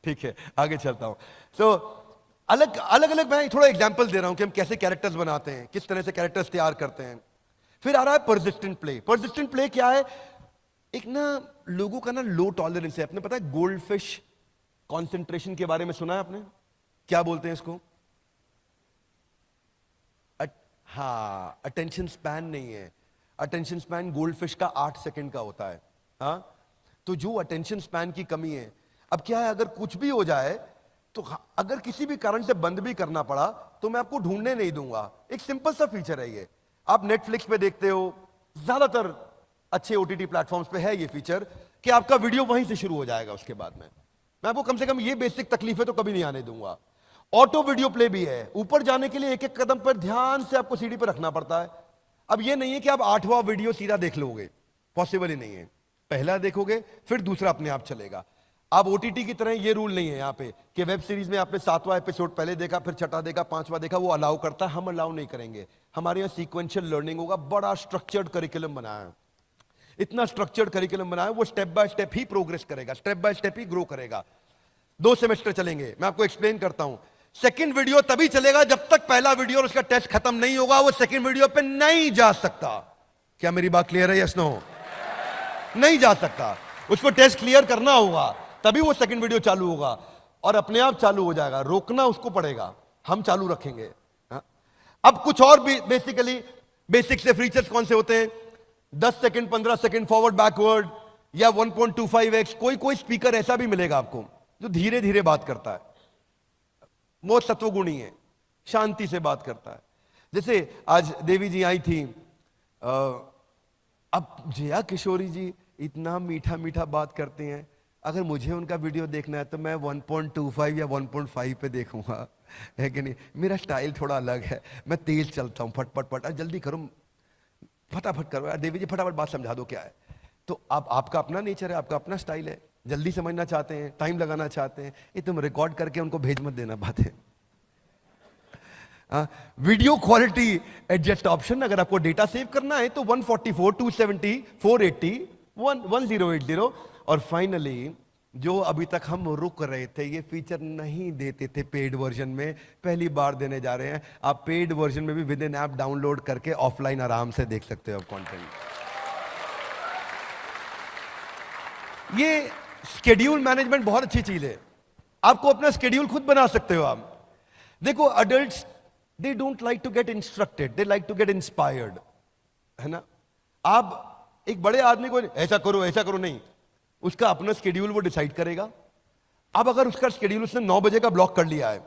ठीक है, आगे चलता हूं। सो अलग अलग मैं थोड़ा एग्जांपल दे रहा हूं कि हम कैसे कैरेक्टर्स बनाते हैं, किस तरह से कैरेक्टर्स तैयार करते हैं। फिर आ रहा है परसिस्टेंट प्ले। परसिस्टेंट प्ले क्या है? एक ना लोगों का ना लो टॉलरेंस है। आपने पता है गोल्डफिश कॉन्सेंट्रेशन के बारे में सुना है आपने? क्या बोलते हैं इसको? हाँ, अटेंशन स्पैन नहीं है। अटेंशन स्पैन गोल्डफिश का 8 सेकंड का होता है। हाँ, तो जो अटेंशन स्पैन की कमी है, अब क्या है, अगर कुछ भी हो जाए तो अगर किसी भी कारण से बंद भी करना पड़ा तो मैं आपको ढूंढने नहीं दूंगा। एक सिंपल सा फीचर है ये। आप नेटफ्लिक्स पे देखते हो, ज्यादातर अच्छे OTT प्लेटफॉर्म्स पे है ये फीचर कि आपका वीडियो वहीं से शुरू हो जाएगा। उसके बाद में मैं आपको कम से कम ये बेसिक तकलीफें तो कभी नहीं आने दूंगा। ऑटो वीडियो प्ले भी है। ऊपर जाने के लिए एक एक कदम पर ध्यान से आपको सीढ़ी पर रखना पड़ता है। अब ये नहीं है कि आप 8वां वीडियो सीधा देख लोगे, पॉसिबल ही नहीं है। पहला देखोगे फिर दूसरा अपने आप चलेगा। आप OTT की तरह ये रूल नहीं है यहाँ पे कि वेब सीरीज में आपने 7वां एपिसोड पहले देखा, फिर 6वां देखा, 5वां देखा, वो अलाउ करता है। हम अलाउ नहीं करेंगे। हमारे यहाँ सीक्वेंशियल लर्निंग होगा। बड़ा स्ट्रक्चर्ड करिकुलम बनाया है, इतना स्ट्रक्चर्ड करिकुलम बनाया है, वो स्टेप बाय स्टेप ही प्रोग्रेस करेगा, स्टेप बाय स्टेप ही ग्रो करेगा। 2 सेमेस्टर चलेंगे। मैं आपको एक्सप्लेन करता हूं। सेकंड वीडियो तभी चलेगा जब तक पहला वीडियो और उसका टेस्ट खत्म नहीं होगा, वो सेकंड वीडियो पे नहीं जा सकता। क्या मेरी बात क्लियर है? Yes no? नहीं जा सकता। उसको टेस्ट क्लियर करना होगा, तभी वो सेकंड वीडियो चालू होगा और अपने आप चालू हो जाएगा। रोकना उसको पड़ेगा, हम चालू रखेंगे। अब कुछ और भी बेसिक से फीचर्स कौन से होते हैं? 10 सेकंड, 15 सेकंड फॉरवर्ड बैकवर्ड या 1.25x। कोई स्पीकर ऐसा भी मिलेगा आपको जो धीरे धीरे बात करता है, वो सत्वगुणी है, शांति से बात करता है। जैसे आज देवी जी आई थी, अब जया किशोरी जी इतना मीठा मीठा बात करते हैं। अगर मुझे उनका वीडियो देखना है तो मैं 1.25 या 1.5 पे देखूंगा, है कि नहीं? मेरा स्टाइल थोड़ा अलग है, मैं तेज चलता हूं, फटफट जल्दी करो, फटाफट करो। देवी जी फटाफट बात समझा दो क्या है। तो आपका अपना नेचर है, आपका अपना स्टाइल है। जल्दी समझना चाहते हैं, टाइम लगाना चाहते हैं, ये तुम रिकॉर्ड करके उनको भेज मत देना बातें। वीडियो क्वालिटी एडजस्ट ऑप्शन, अगर आपको डेटा सेव करना है तो 144, 270, 480, 1080। और फाइनली जो अभी तक हम रुक रहे थे, ये फीचर नहीं देते थे पेड वर्जन में, पहली बार देने जा रहे हैं। आप पेड वर्जन में भी विद इन ऐप डाउनलोड करके ऑफलाइन आराम से देख सकते हो कंटेंट। ये शेड्यूल मैनेजमेंट बहुत अच्छी चीज है, आपको अपना शेड्यूल खुद बना सकते हो आप। देखो adults they don't like to get instructed, they like to get inspired, है ना। आप एक बड़े आदमी को ऐसा करो नहीं, उसका अपना शेड्यूल वो डिसाइड करेगा। अब अगर उसका शेड्यूल उसने 9 बजे का ब्लॉक कर लिया है,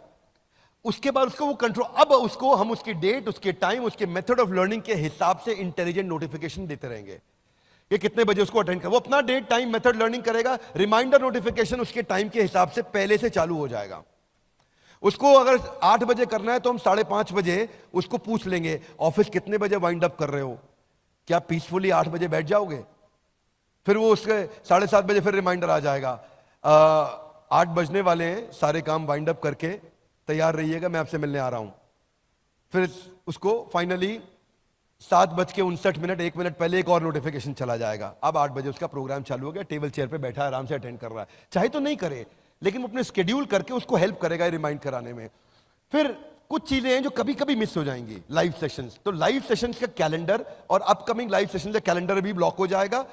उसके बाद उसको वो कंट्रोल, अब उसको हम उसकी डेट, उसके टाइम, उसके मेथड ऑफ लर्निंग के हिसाब से इंटेलिजेंट नोटिफिकेशन देते रहेंगे कि कितने बजे उसको अटेंड कर। वो अपना डेट, टाइम, मेथड लर्निंग करेगा, रिमाइंडर नोटिफिकेशन उसके टाइम के हिसाब से पहले से चालू हो जाएगा। उसको अगर 8 बजे करना है तो हम 5:30 बजे उसको पूछ लेंगे, ऑफिस कितने बजे वाइंड अप कर रहे हो, क्या पीसफुली 8 बजे बैठ जाओगे। फिर वो उसके 7:30 बजे फिर रिमाइंडर आ जाएगा, 8 बजने वाले हैं, सारे काम वाइंड अप करके तैयार रहिएगा, मैं आपसे मिलने आ रहा हूं। फिर उसको फाइनली 7:59, 1 मिनट पहले एक और नोटिफिकेशन चला जाएगा। अब 8 बजे उसका प्रोग्राम चालू हो गया, टेबल चेयर पे बैठा आराम से अटेंड कर रहा है। चाहे तो नहीं करे, लेकिन अपने स्केड्यूल करके उसको हेल्प करेगा रिमाइंड कराने में। फिर कुछ चीजें हैं जो कभी कभी मिस हो जाएंगी, लाइव सेशंस। तो लाइव सेशंस का कैलेंडर और अपकमिंग लाइव सेशंस का कैलेंडर भी ब्लॉक हो जाएगा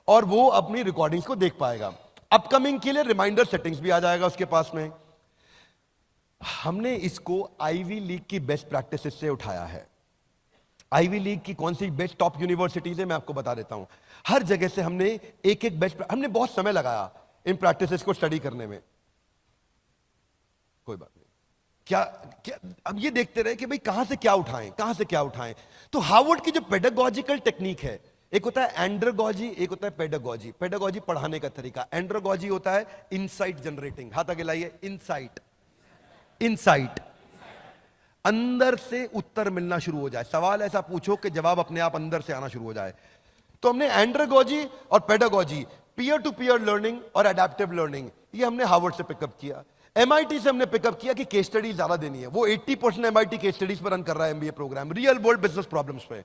और वो अपनी रिकॉर्डिंग्स को देख पाएगा। अपकमिंग के लिए रिमाइंडर सेटिंग्स भी आ जाएगा उसके पास में। हमने इसको आईवी लीग की बेस्ट प्रैक्टिसेस से उठाया है। आईवी लीग की कौन सी बेस्ट टॉप यूनिवर्सिटीज है मैं आपको बता देता हूं। हर जगह से हमने एक बेस्ट, हमने बहुत समय लगाया इन प्रैक्टिसेस को स्टडी करने में। कोई बात नहीं, क्या अब ये देखते रहे कि भाई कहां से क्या उठाएं। तो हार्वर्ड की जो पेडागोजिकल टेक्निक है, एक होता है एंड्रोगॉजी, एक होता है पेडागोजी। पेडागोजी पढ़ाने का तरीका, एंड्रोगॉजी होता है इनसाइट जनरेटिंग। हाथ आगे लाइए, इनसाइट, अंदर से उत्तर मिलना शुरू हो जाए, सवाल ऐसा पूछो कि जवाब अपने आप अंदर से आना शुरू हो जाए। तो हमने एंड्रोगॉजी और pedagogy, peer to peer learning और एडेप्टिव लर्निंग, ये हमने हार्वर्ड से पिकअप किया। एमआईटी से हमने पिकअप किया कि केस स्टडी ज्यादा देनी है। वो 80% एमआईटी केस स्टडीज पर रन कर रहा है MBA program, real world business problems पे।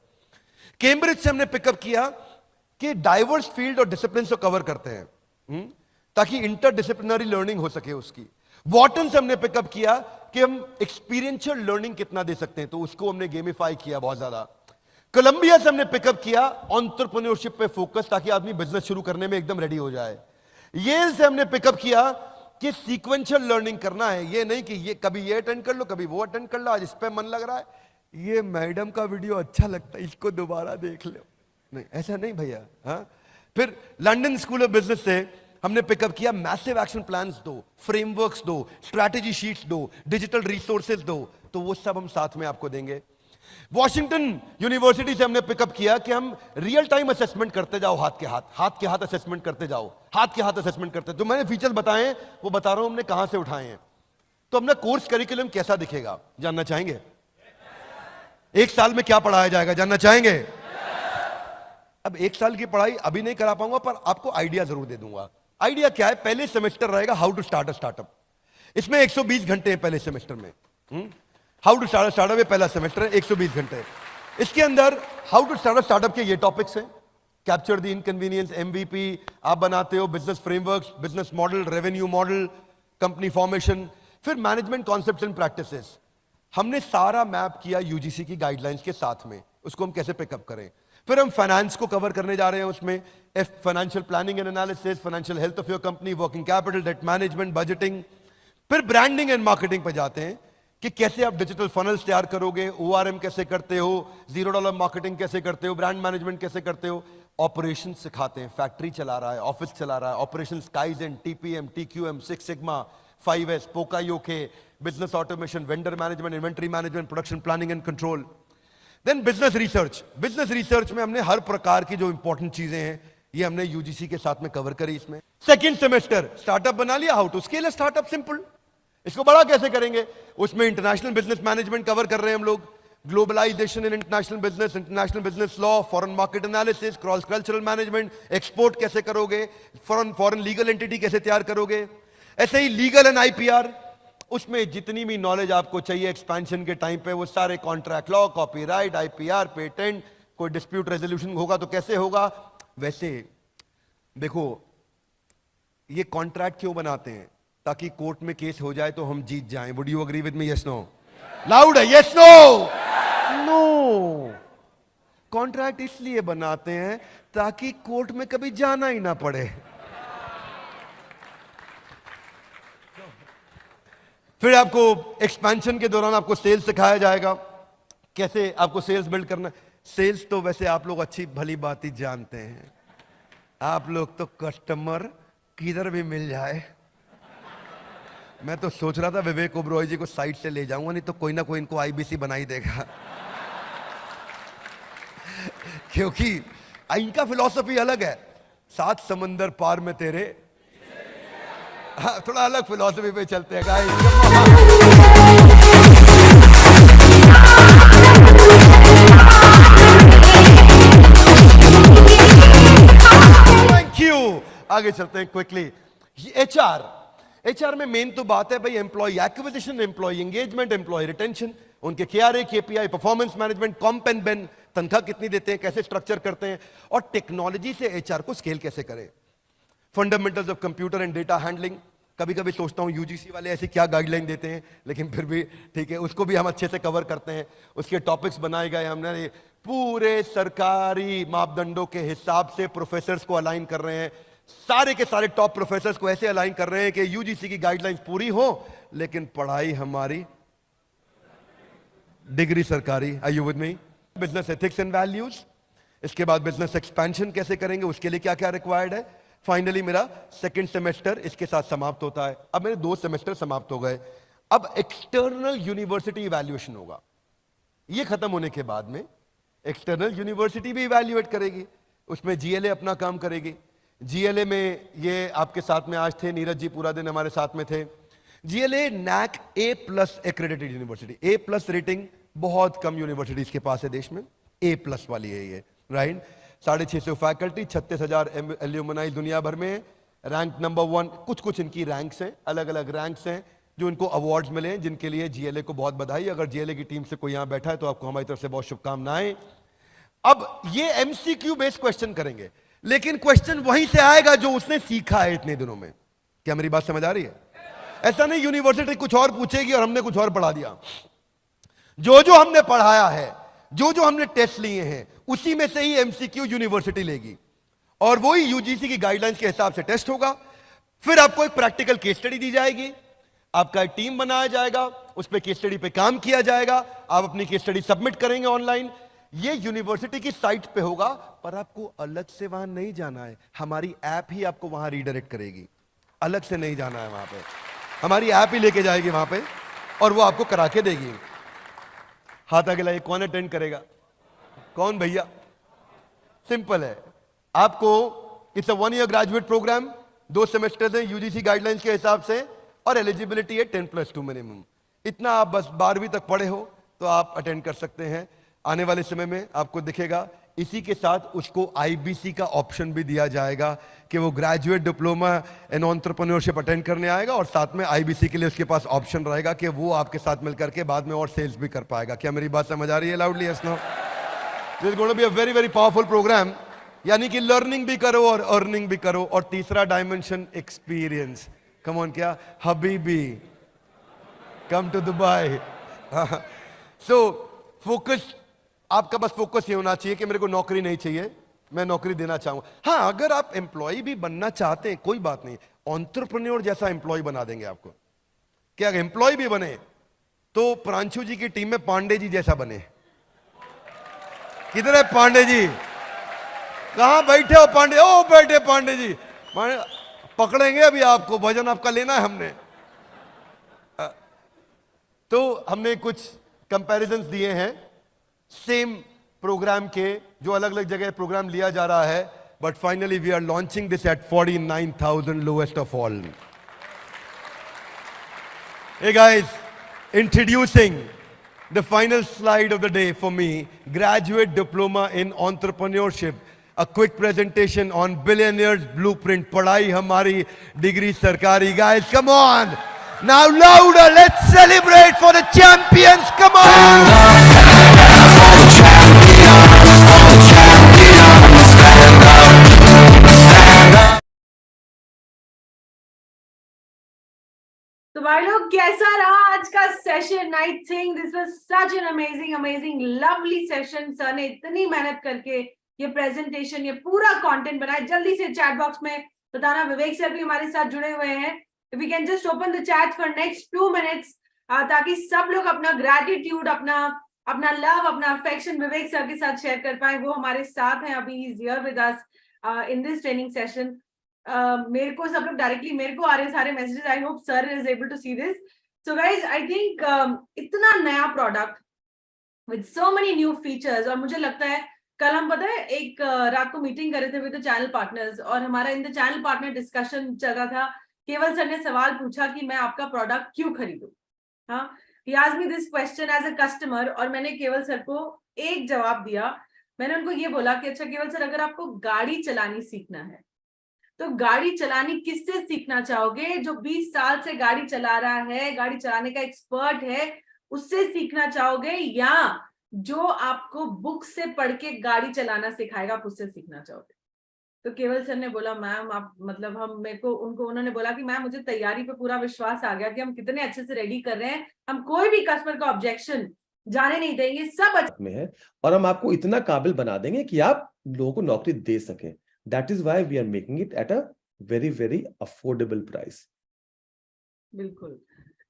कैम्ब्रिज से हमने पिकअप किया कि डाइवर्स फील्ड और डिसिप्लिन को कवर करते हैं ताकि इंटरडिसिप्लिनरी लर्निंग हो सके उसकी। वॉटन से हमने पिकअप किया कि हम एक्सपीरियंशियल लर्निंग कितना दे सकते हैं, तो उसको हमने गेमिफाई किया बहुत ज्यादा। कोलंबिया से हमने पिकअप किया एंटरप्रेन्योरशिप पे फोकस, ताकि आदमी बिजनेस शुरू करने में एकदम रेडी हो जाए। येल से हमने पिकअप किया कि सीक्वेंशियल लर्निंग करना है, ये नहीं कि ये कभी ये अटेंड कर लो कभी वो अटेंड कर लो, आज इस पे मन लग रहा है, ये मैडम का वीडियो अच्छा लगता है इसको दोबारा देख लो, नहीं ऐसा नहीं भैया। हाँ, फिर लंदन स्कूल ऑफ बिजनेस से हमने पिकअप किया मैसिव एक्शन प्लान्स दो, फ्रेमवर्क्स दो, स्ट्रैटेजी शीट्स दो, डिजिटल रिसोर्सेज दो, तो वो सब हम साथ में आपको देंगे। वॉशिंगटन यूनिवर्सिटी से हमने पिकअप किया कि हम रियल टाइम असेसमेंट करते जाओ, हाथ के हाथ असेसमेंट करते जाओ, असेसमेंट करते। जो मैंने फीचर्स बताए वो बता रहा हूं हमने कहां से उठाए हैं। तो अपना कोर्स करिकुलम कैसा दिखेगा जानना चाहेंगे? 1 साल में क्या पढ़ाया जाएगा जानना चाहेंगे? अब 1 साल की पढ़ाई अभी नहीं करा पाऊंगा, पर आपको आइडिया जरूर दे दूंगा। आइडिया क्या है? पहले सेमेस्टर रहेगा how to start a startup. इसमें 120 घंटे हैं पहले सेमेस्टर में। How to start a startup पहला सेमेस्टर है, 120 घंटे। इसके अंदर how to start a startup के ये टॉपिक्स हैं। कैप्चर द इनकन्वीनियंस, एमवीपी आप बनाते हो, business frameworks, business model, revenue model, company formation, फिर मैनेजमेंट कॉन्सेप्ट्स एंड प्रैक्टिसेस। हमने सारा मैप किया यूजीसी की गाइडलाइंस के साथ में, उसको हम कैसे पिकअप करें। फिर हम फाइनेंस को कवर करने जा रहे हैं, उसमें financial planning and analysis, financial health of your company, working capital, debt management, budgeting. फिर ब्रांडिंग एंड मार्केटिंग पे जाते हैं कि कैसे आप डिजिटल फनल्स तैयार करोगे, ओआरएम कैसे करते हो, $0 मार्केटिंग कैसे करते हो, ब्रांड मैनेजमेंट कैसे करते हो। ऑपरेशन सिखाते हैं, फैक्ट्री चला रहा है, ऑफिस चला रहा है, operation, kaizen, TPM, TQM, 6 sigma, 5S, poka yoke, business automation, vendor management, inventory management, production planning and control. Then business research. Business research में हमने हर प्रकार की जो इंपॉर्टेंट चीजें हैं ये हमने यूजीसी के साथ में कवर करी। इसमें सेकंड सेमेस्टर स्टार्टअप बना लिया, how to scale a startup, simple. इसको बड़ा कैसे करेंगे, उसमें इंटरनेशनल बिजनेस मैनेजमेंट कवर कर रहे हैं हम लोग, globalization in international business law, foreign market analysis, cross cultural management, export कैसे करोगे, फॉरेन लीगल एंटिटी कैसे तैयार करोगे, ऐसे ही लीगल एंड आईपीआर, उसमें जितनी भी नॉलेज आपको चाहिए एक्सपेंशन के टाइम पे, वो सारे contract law, copyright, IPR, patent, कोई डिस्प्यूट रेजोल्यूशन होगा तो कैसे होगा। वैसे देखो, ये कॉन्ट्रैक्ट क्यों बनाते हैं? ताकि कोर्ट में केस हो जाए तो हम जीत जाएं। Would you agree with me? Yes no? Loud है, यस नो? नो। कॉन्ट्रैक्ट इसलिए बनाते हैं ताकि कोर्ट में कभी जाना ही ना पड़े। फिर आपको एक्सपेंशन के दौरान आपको सेल्स सिखाया जाएगा, कैसे आपको सेल्स बिल्ड करना। सेल्स तो वैसे आप लोग अच्छी भली बात ही जानते हैं, आप लोग तो कस्टमर किधर भी मिल जाए। मैं तो सोच रहा था विवेक ओबरॉय जी को साइड से ले जाऊंगा, नहीं तो कोई ना कोई इनको आईबीसी बना ही देगा। क्योंकि इनका फिलॉसफी अलग है, 7 समंदर पार में तेरे। हाँ, थोड़ा अलग फिलॉसफी पे चलते हैं गाइस। Thank you. आगे चलते हैं क्विकली। एचआर में मेन तो बात है भाई employ acquisition, employ engagement, employ retention, उनके KRA, KPI, performance management, comp and ben, तनख्वाह कितनी देते हैं, कैसे स्ट्रक्चर करते हैं, और टेक्नोलॉजी से एचआर को स्केल कैसे करें। Fundamentals of computer and data handling. कभी कभी सोचता हूं यूजीसी वाले ऐसी क्या गाइडलाइन देते हैं, लेकिन फिर भी ठीक है, उसको भी हम अच्छे से कवर करते हैं। उसके टॉपिक्स बनाए गए, हमने पूरे सरकारी मापदंडों के हिसाब से प्रोफेसर्स को अलाइन कर रहे हैं। सारे के सारे टॉप प्रोफेसर्स को ऐसे अलाइन कर रहे हैं कि यूजीसी की गाइडलाइंस पूरी हो, लेकिन पढ़ाई हमारी, डिग्री सरकारी। Are you with me? Business ethics and values. इसके बाद बिजनेस एक्सपेंशन कैसे करेंगे, उसके लिए क्या क्या रिक्वायर्ड है। फाइनली मेरा सेकंड सेमेस्टर इसके साथ समाप्त होता है। अब मेरे 2 सेमेस्टर समाप्त हो गए। अब एक्सटर्नल यूनिवर्सिटी इवैल्यूएशन होगा। ये खत्म होने के बाद में एक्सटर्नल यूनिवर्सिटी भी इवैल्यूएट करेगी, उसमें जीएलए अपना काम करेगी। जीएलए में ये आपके साथ में आज थे, नीरज जी पूरा दिन हमारे साथ में थे। GLA NAAC A+ accredited university, A+ rating बहुत कम यूनिवर्सिटीज के पास है देश में, A+ वाली है ये, राइट। 650 फैकल्टी, 36,000 एल्यूमनाई दुनिया भर में, रैंक नंबर 1। कुछ इनकी रैंक्स हैं, अलग अलग रैंक्स हैं जो इनको अवार्ड्स मिले हैं, जिनके लिए जीएलए को बहुत बधाई। अगर जीएलए की टीम से कोई यहां बैठा है तो आपको हमारी तरफ से बहुत शुभकामनाएं। अब ये एमसीक्यू बेस्ड क्वेश्चन करेंगे, लेकिन क्वेश्चन वहीं से आएगा जो उसने सीखा है इतने दिनों में। क्या मेरी बात समझ आ रही है? ऐसा नहीं यूनिवर्सिटी कुछ और पूछेगी और हमने कुछ और पढ़ा दिया। जो हमने पढ़ाया है, जो हमने टेस्ट लिए हैं, उसी में से ही एमसीक्यू यूनिवर्सिटी लेगी, और वही यूजीसी की गाइडलाइंस के हिसाब से टेस्ट होगा। फिर आपको एक प्रैक्टिकल केस स्टडी दी जाएगी, आपका एक टीम बनाया जाएगा, उस पर केस स्टडी पे काम किया जाएगा, आप अपनी केस स्टडी सबमिट करेंगे ऑनलाइन। ये यूनिवर्सिटी की साइट पे होगा, पर आपको अलग से वहां नहीं जाना है, हमारी ऐप ही आपको वहां रीडायरेक्ट करेगी। अलग से नहीं जाना है वहां पे, हमारी ऐप ही लेके जाएगी वहां पे और वो आपको करा के देगी। हाथ आगे लाइए, कौन अटेंड करेगा? कौन भैया? सिंपल है, आपको it's a 1 year graduate program, 2 semester है यूजीसी गाइडलाइंस के हिसाब से, और एलिजिबिलिटी है 10+2 मिनिमम। इतना आप बस 12वीं तक पढ़े हो तो आप अटेंड कर सकते हैं। आने वाले समय में आपको दिखेगा, इसी के साथ उसको आईबीसी का ऑप्शन भी दिया जाएगा कि वो graduate diploma in entrepreneurship attend करने आएगा, और साथ में आईबीसी के लिए उसके पास ऑप्शन रहेगा कि वो आपके साथ मिलकर के बाद में और सेल्स भी कर पाएगा। क्या मेरी बात समझ आ रही है? Loudly yes no? This is going to be a very very powerful program, यानी कि लर्निंग भी करो और अर्निंग भी करो। और तीसरा डायमेंशन एक्सपीरियंस। कम ऑन, क्या हबीबी, come to Dubai. So focus, आपका बस फोकस ये होना चाहिए कि मेरे को नौकरी नहीं चाहिए, मैं नौकरी देना चाहूंगा। हाँ, अगर आप एम्प्लॉय भी बनना चाहते हैं कोई बात नहीं, एंटरप्रेन्योर जैसा एम्प्लॉय बना देंगे आपको। क्या एम्प्लॉय भी बने तो प्रांशु जी की टीम में पांडे जी जैसा बने। किधर है पांडे जी? कहां बैठे हो पांडे? ओ बैठे पांडे जी, पकड़ेंगे अभी आपको, वजन आपका लेना है हमने। तो हमने कुछ कंपैरिजंस दिए हैं सेम प्रोग्राम के, जो अलग अलग जगह प्रोग्राम लिया जा रहा है, but finally we are launching this at 49,000 lowest of all. Hey guys, introducing The final slide of the day for me, graduate diploma in entrepreneurship. A quick presentation on billionaires blueprint. Padhai hamari, degree sarkari. Guys, come on. Now louder, let's celebrate for the champions. Come on. तो भाई लोग कैसा रहा आज का session? I think this was such an amazing lovely session. Sir ने इतनी मेहनत करके ये प्रेजेंटेशन, ये पूरा कंटेंट बनाया। जल्दी से चैट बॉक्स में बताना, विवेक सर भी हमारे साथ जुड़े हुए हैं। If we can just open the chat for next 2 minutes, ताकि सब लोग अपना ग्रैटिट्यूड, अपना लव, अपना अफेक्शन विवेक सर के साथ शेयर कर पाए। वो हमारे साथ हैं अभी, he is here with us in this training session. मेरे को सब लोग डायरेक्टली मेरे को आ रहे हैं सारे messages. I hope sir is able to see this. So guys, I think इतना नया product with so many new features, और मुझे लगता है कल हम पता है एक रात को मीटिंग कर रहे थे विद द चैनल पार्टनर्स, और हमारा in the channel partner discussion चल रहा था। केवल सर ने सवाल पूछा कि मैं आपका प्रोडक्ट क्यों खरीदूं। हाँ, he asked me this question as a customer, और मैंने केवल सर को एक जवाब दिया। मैंने उनको ये बोला कि अच्छा केवल सर, अगर आपको गाड़ी चलानी सीखना है तो गाड़ी चलानी किससे सीखना चाहोगे? जो 20 साल से गाड़ी चला रहा है, गाड़ी चलाने का एक्सपर्ट है, उससे सीखना चाहोगे, या जो आपको बुक से पढ़ के गाड़ी चलाना सिखाएगा आप उससे सीखना चाहोगे? तो केवल सर ने बोला मैम आप मतलब हम मेरे को उन्होंने बोला कि मैम मुझे तैयारी पे पूरा विश्वास आ गया कि हम कितने अच्छे से रेडी कर रहे हैं, हम कोई भी कस्टमर का ऑब्जेक्शन जाने नहीं देंगे, सब अच्छे में है और हम आपको इतना काबिल बना देंगे कि आप लोगों को नौकरी दे सकें। That is why we are making it at a very, very affordable price. बिल्कुल।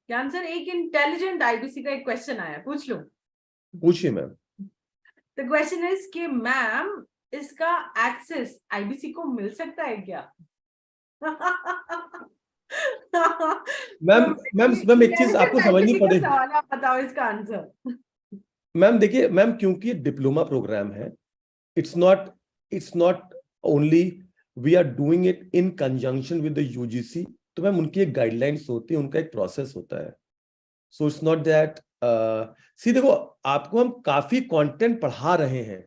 ज्ञान सर, एक इंटेलिजेंट आईबीसी का एक क्वेश्चन आया, पूछ लूं? पूछिए मैम। The question is कि मैम इसका एक्सेस आईबीसी को मिल सकता है क्या? मैम एक चीज आपको समझनी पड़ेगी। सवाल आप बताओ इसका आंसर। मैम देखिए मैम, क्योंकि डिप्लोमा प्रोग्राम है, it's not only we are doing it in conjunction with the UGC. तो मैम उनकी एक गाइडलाइंस होती है, उनका एक प्रोसेस होता है। सो इट्स नॉट दैट सी देखो, आपको हम काफी कंटेंट पढ़ा रहे हैं।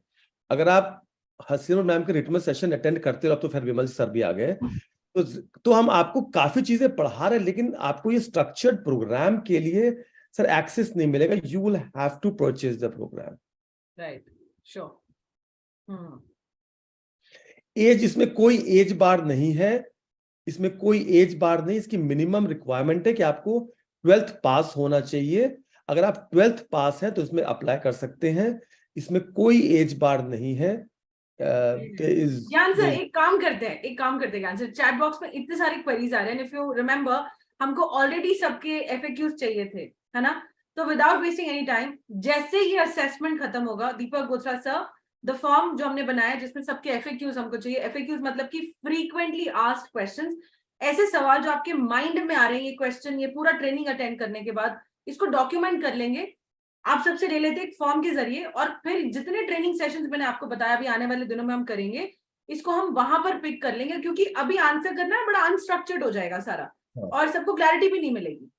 अगर आप हसीना मैम के रिटर्न सेशन अटेंड करते हो, अब तो फिर विमल सर भी आ गए, तो हम आपको काफी चीजें पढ़ा रहे हैं, लेकिन आपको ये स्ट्रक्चर्ड प्रोग्राम के लिए सर एक्सेस नहीं मिलेगा। You will have to purchase the program. Right, sure. Age, इसमें कोई एज बार नहीं है, इसमें कोई एज बार नहीं। इसकी मिनिमम रिक्वायरमेंट है कि आपको 12th पास होना चाहिए। अगर आप 12th पास हैं तो इसमें अप्लाई कर सकते हैं, इसमें कोई एज बार नहीं है। ज्ञान सर एक काम करते हैं ज्ञान सर, चैट बॉक्स में इतने सारे क्वेरीज आ रहे हैं। इफ यू रिमेंबर, हमको ऑलरेडी सबके एफएक्यूज चाहिए थे, है ना? तो विदाउट वेस्टिंग एनी टाइम, जैसे ही असेसमेंट खत्म होगा, दीपक गोत्रा सर, द फॉर्म जो हमने बनाया जिसमें सबके एफएक्यूज हमको चाहिए, एफएक्यूज मतलब कि फ्रीक्वेंटली आस्क्ड क्वेश्चंस, ऐसे सवाल जो आपके माइंड में आ रहे हैं, ये क्वेश्चन, ये पूरा ट्रेनिंग अटेंड करने के बाद इसको डॉक्यूमेंट कर लेंगे, आप सबसे ले लेते एक फॉर्म के जरिए, और फिर जितने ट्रेनिंग सेशंस मैंने आपको बताया अभी आने वाले दिनों में हम करेंगे, इसको हम वहां पर पिक कर लेंगे, क्योंकि अभी आंसर करना है बड़ा अनस्ट्रक्चर्ड हो जाएगा सारा, और सबको क्लैरिटी भी नहीं मिलेगी।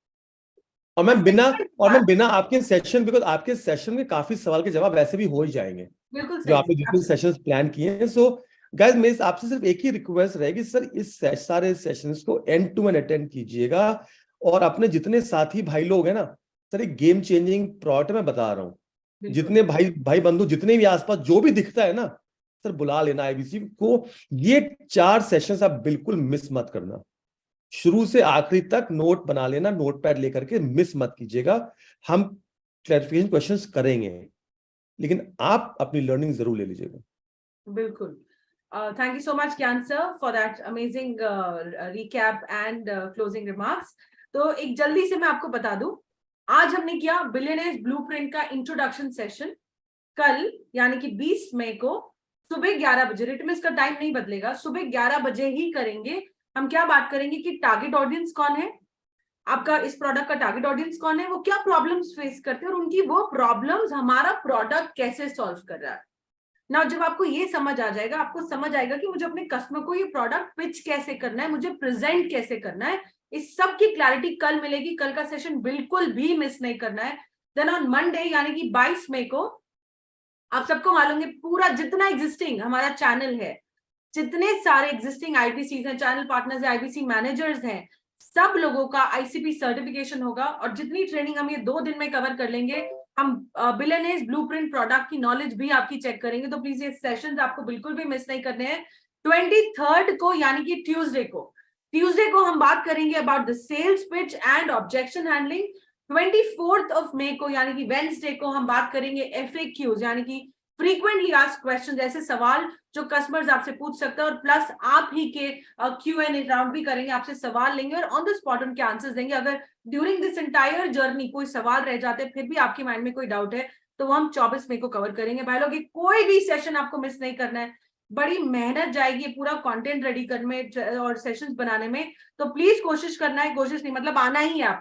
और मैं बिना आपके सेशन, बिकॉज आपके सेशन में काफी सवाल के जवाब वैसे भी हो ही जाएंगे, बिल्कुल जो आपने जितने सेशंस प्लान किए हैं। सो गाइस, मेरे आपसे सिर्फ एक ही रिक्वेस्ट रहेगी सर, इस सारे सेशंस को एंड टू एंड अटेंड कीजिएगा, और अपने जितने साथी भाई लोग हैं ना सर, एक गेम चेंजिंग प्रोडक्ट मैं बता रहा हूँ। जितने भाई बंधु जितने भी आसपास जो भी दिखता है ना सर, बुला लेना आईबीसी को। ये 4 सेशंस आप बिल्कुल मिस मत करना, शुरू से आखिरी तक नोट बना लेना, नोट पैड लेकर के मिस मत कीजिएगा। हम क्लैरिफिकेशन क्वेश्चंस करेंगे, लेकिन आप अपनी लर्निंग जरूर ले लीजिएगा। बिल्कुल। थैंक यू सो मच ज्ञान sir for that amazing recap and closing remarks. तो एक जल्दी से मैं आपको बता दूं, आज हमने किया बिलियनियर्स ब्लूप्रिंट का इंट्रोडक्शन सेशन। कल यानी कि 20 मई को सुबह 11 बजे, रिटमिस का टाइम नहीं बदलेगा, सुबह 11 बजे ही करेंगे। हम क्या बात करेंगे कि टारगेट ऑडियंस कौन है, आपका इस प्रोडक्ट का टारगेट ऑडियंस कौन है, वो क्या प्रॉब्लम्स फेस करते हैं, और उनकी वो प्रॉब्लम्स हमारा प्रोडक्ट कैसे सॉल्व कर रहा है ना। जब आपको ये समझ आ जाएगा, आपको समझ आएगा कि मुझे अपने कस्टमर को ये प्रोडक्ट पिच कैसे करना है, मुझे प्रेजेंट कैसे करना है, इस सब की क्लैरिटी कल मिलेगी। कल का सेशन बिल्कुल भी मिस नहीं करना है। देन ऑन मंडे यानी कि 22 मई को आप सबको मालूम है पूरा जितना एग्जिस्टिंग हमारा चैनल है, जितने सारे एग्जिस्टिंग आईपीसी हैं, चैनल पार्टनर्स हैं, आईपीसी मैनेजर्स हैं, सब लोगों का आईसीपी सर्टिफिकेशन होगा। और जितनी ट्रेनिंग हम ये 2 दिन में कवर कर लेंगे, हम बिलियनियर्स ब्लूप्रिंट प्रोडक्ट की नॉलेज भी आपकी चेक करेंगे। तो प्लीज ये सेशंस आपको बिल्कुल भी मिस नहीं करने हैं। 23 को यानी कि ट्यूसडे को हम बात करेंगे about the sales pitch and objection handling. 24 मई को यानी कि वेडनेसडे को हम बात करेंगे FAQs यानी कि फ्रीक्वेंटली आस्क्ड क्वेश्चंस, ऐसे सवाल जो कस्टमर्स आपसे पूछ सकते हैं, और प्लस आप ही के Q&A राउंड भी करेंगे, आपसे सवाल लेंगे और ऑन द स्पॉट उनके आंसर्स देंगे। अगर ड्यूरिंग दिस एंटायर जर्नी कोई सवाल रह जाते फिर भी आपके माइंड में कोई डाउट है तो वो हम 24 मई को कवर करेंगे। भाई लोग, कोई भी सेशन आपको मिस नहीं करना है, बड़ी मेहनत जाएगी पूरा कंटेंट रेडी करने में और सेशंस बनाने में। तो प्लीज कोशिश करना है, कोशिश नहीं मतलब आना ही है आपको।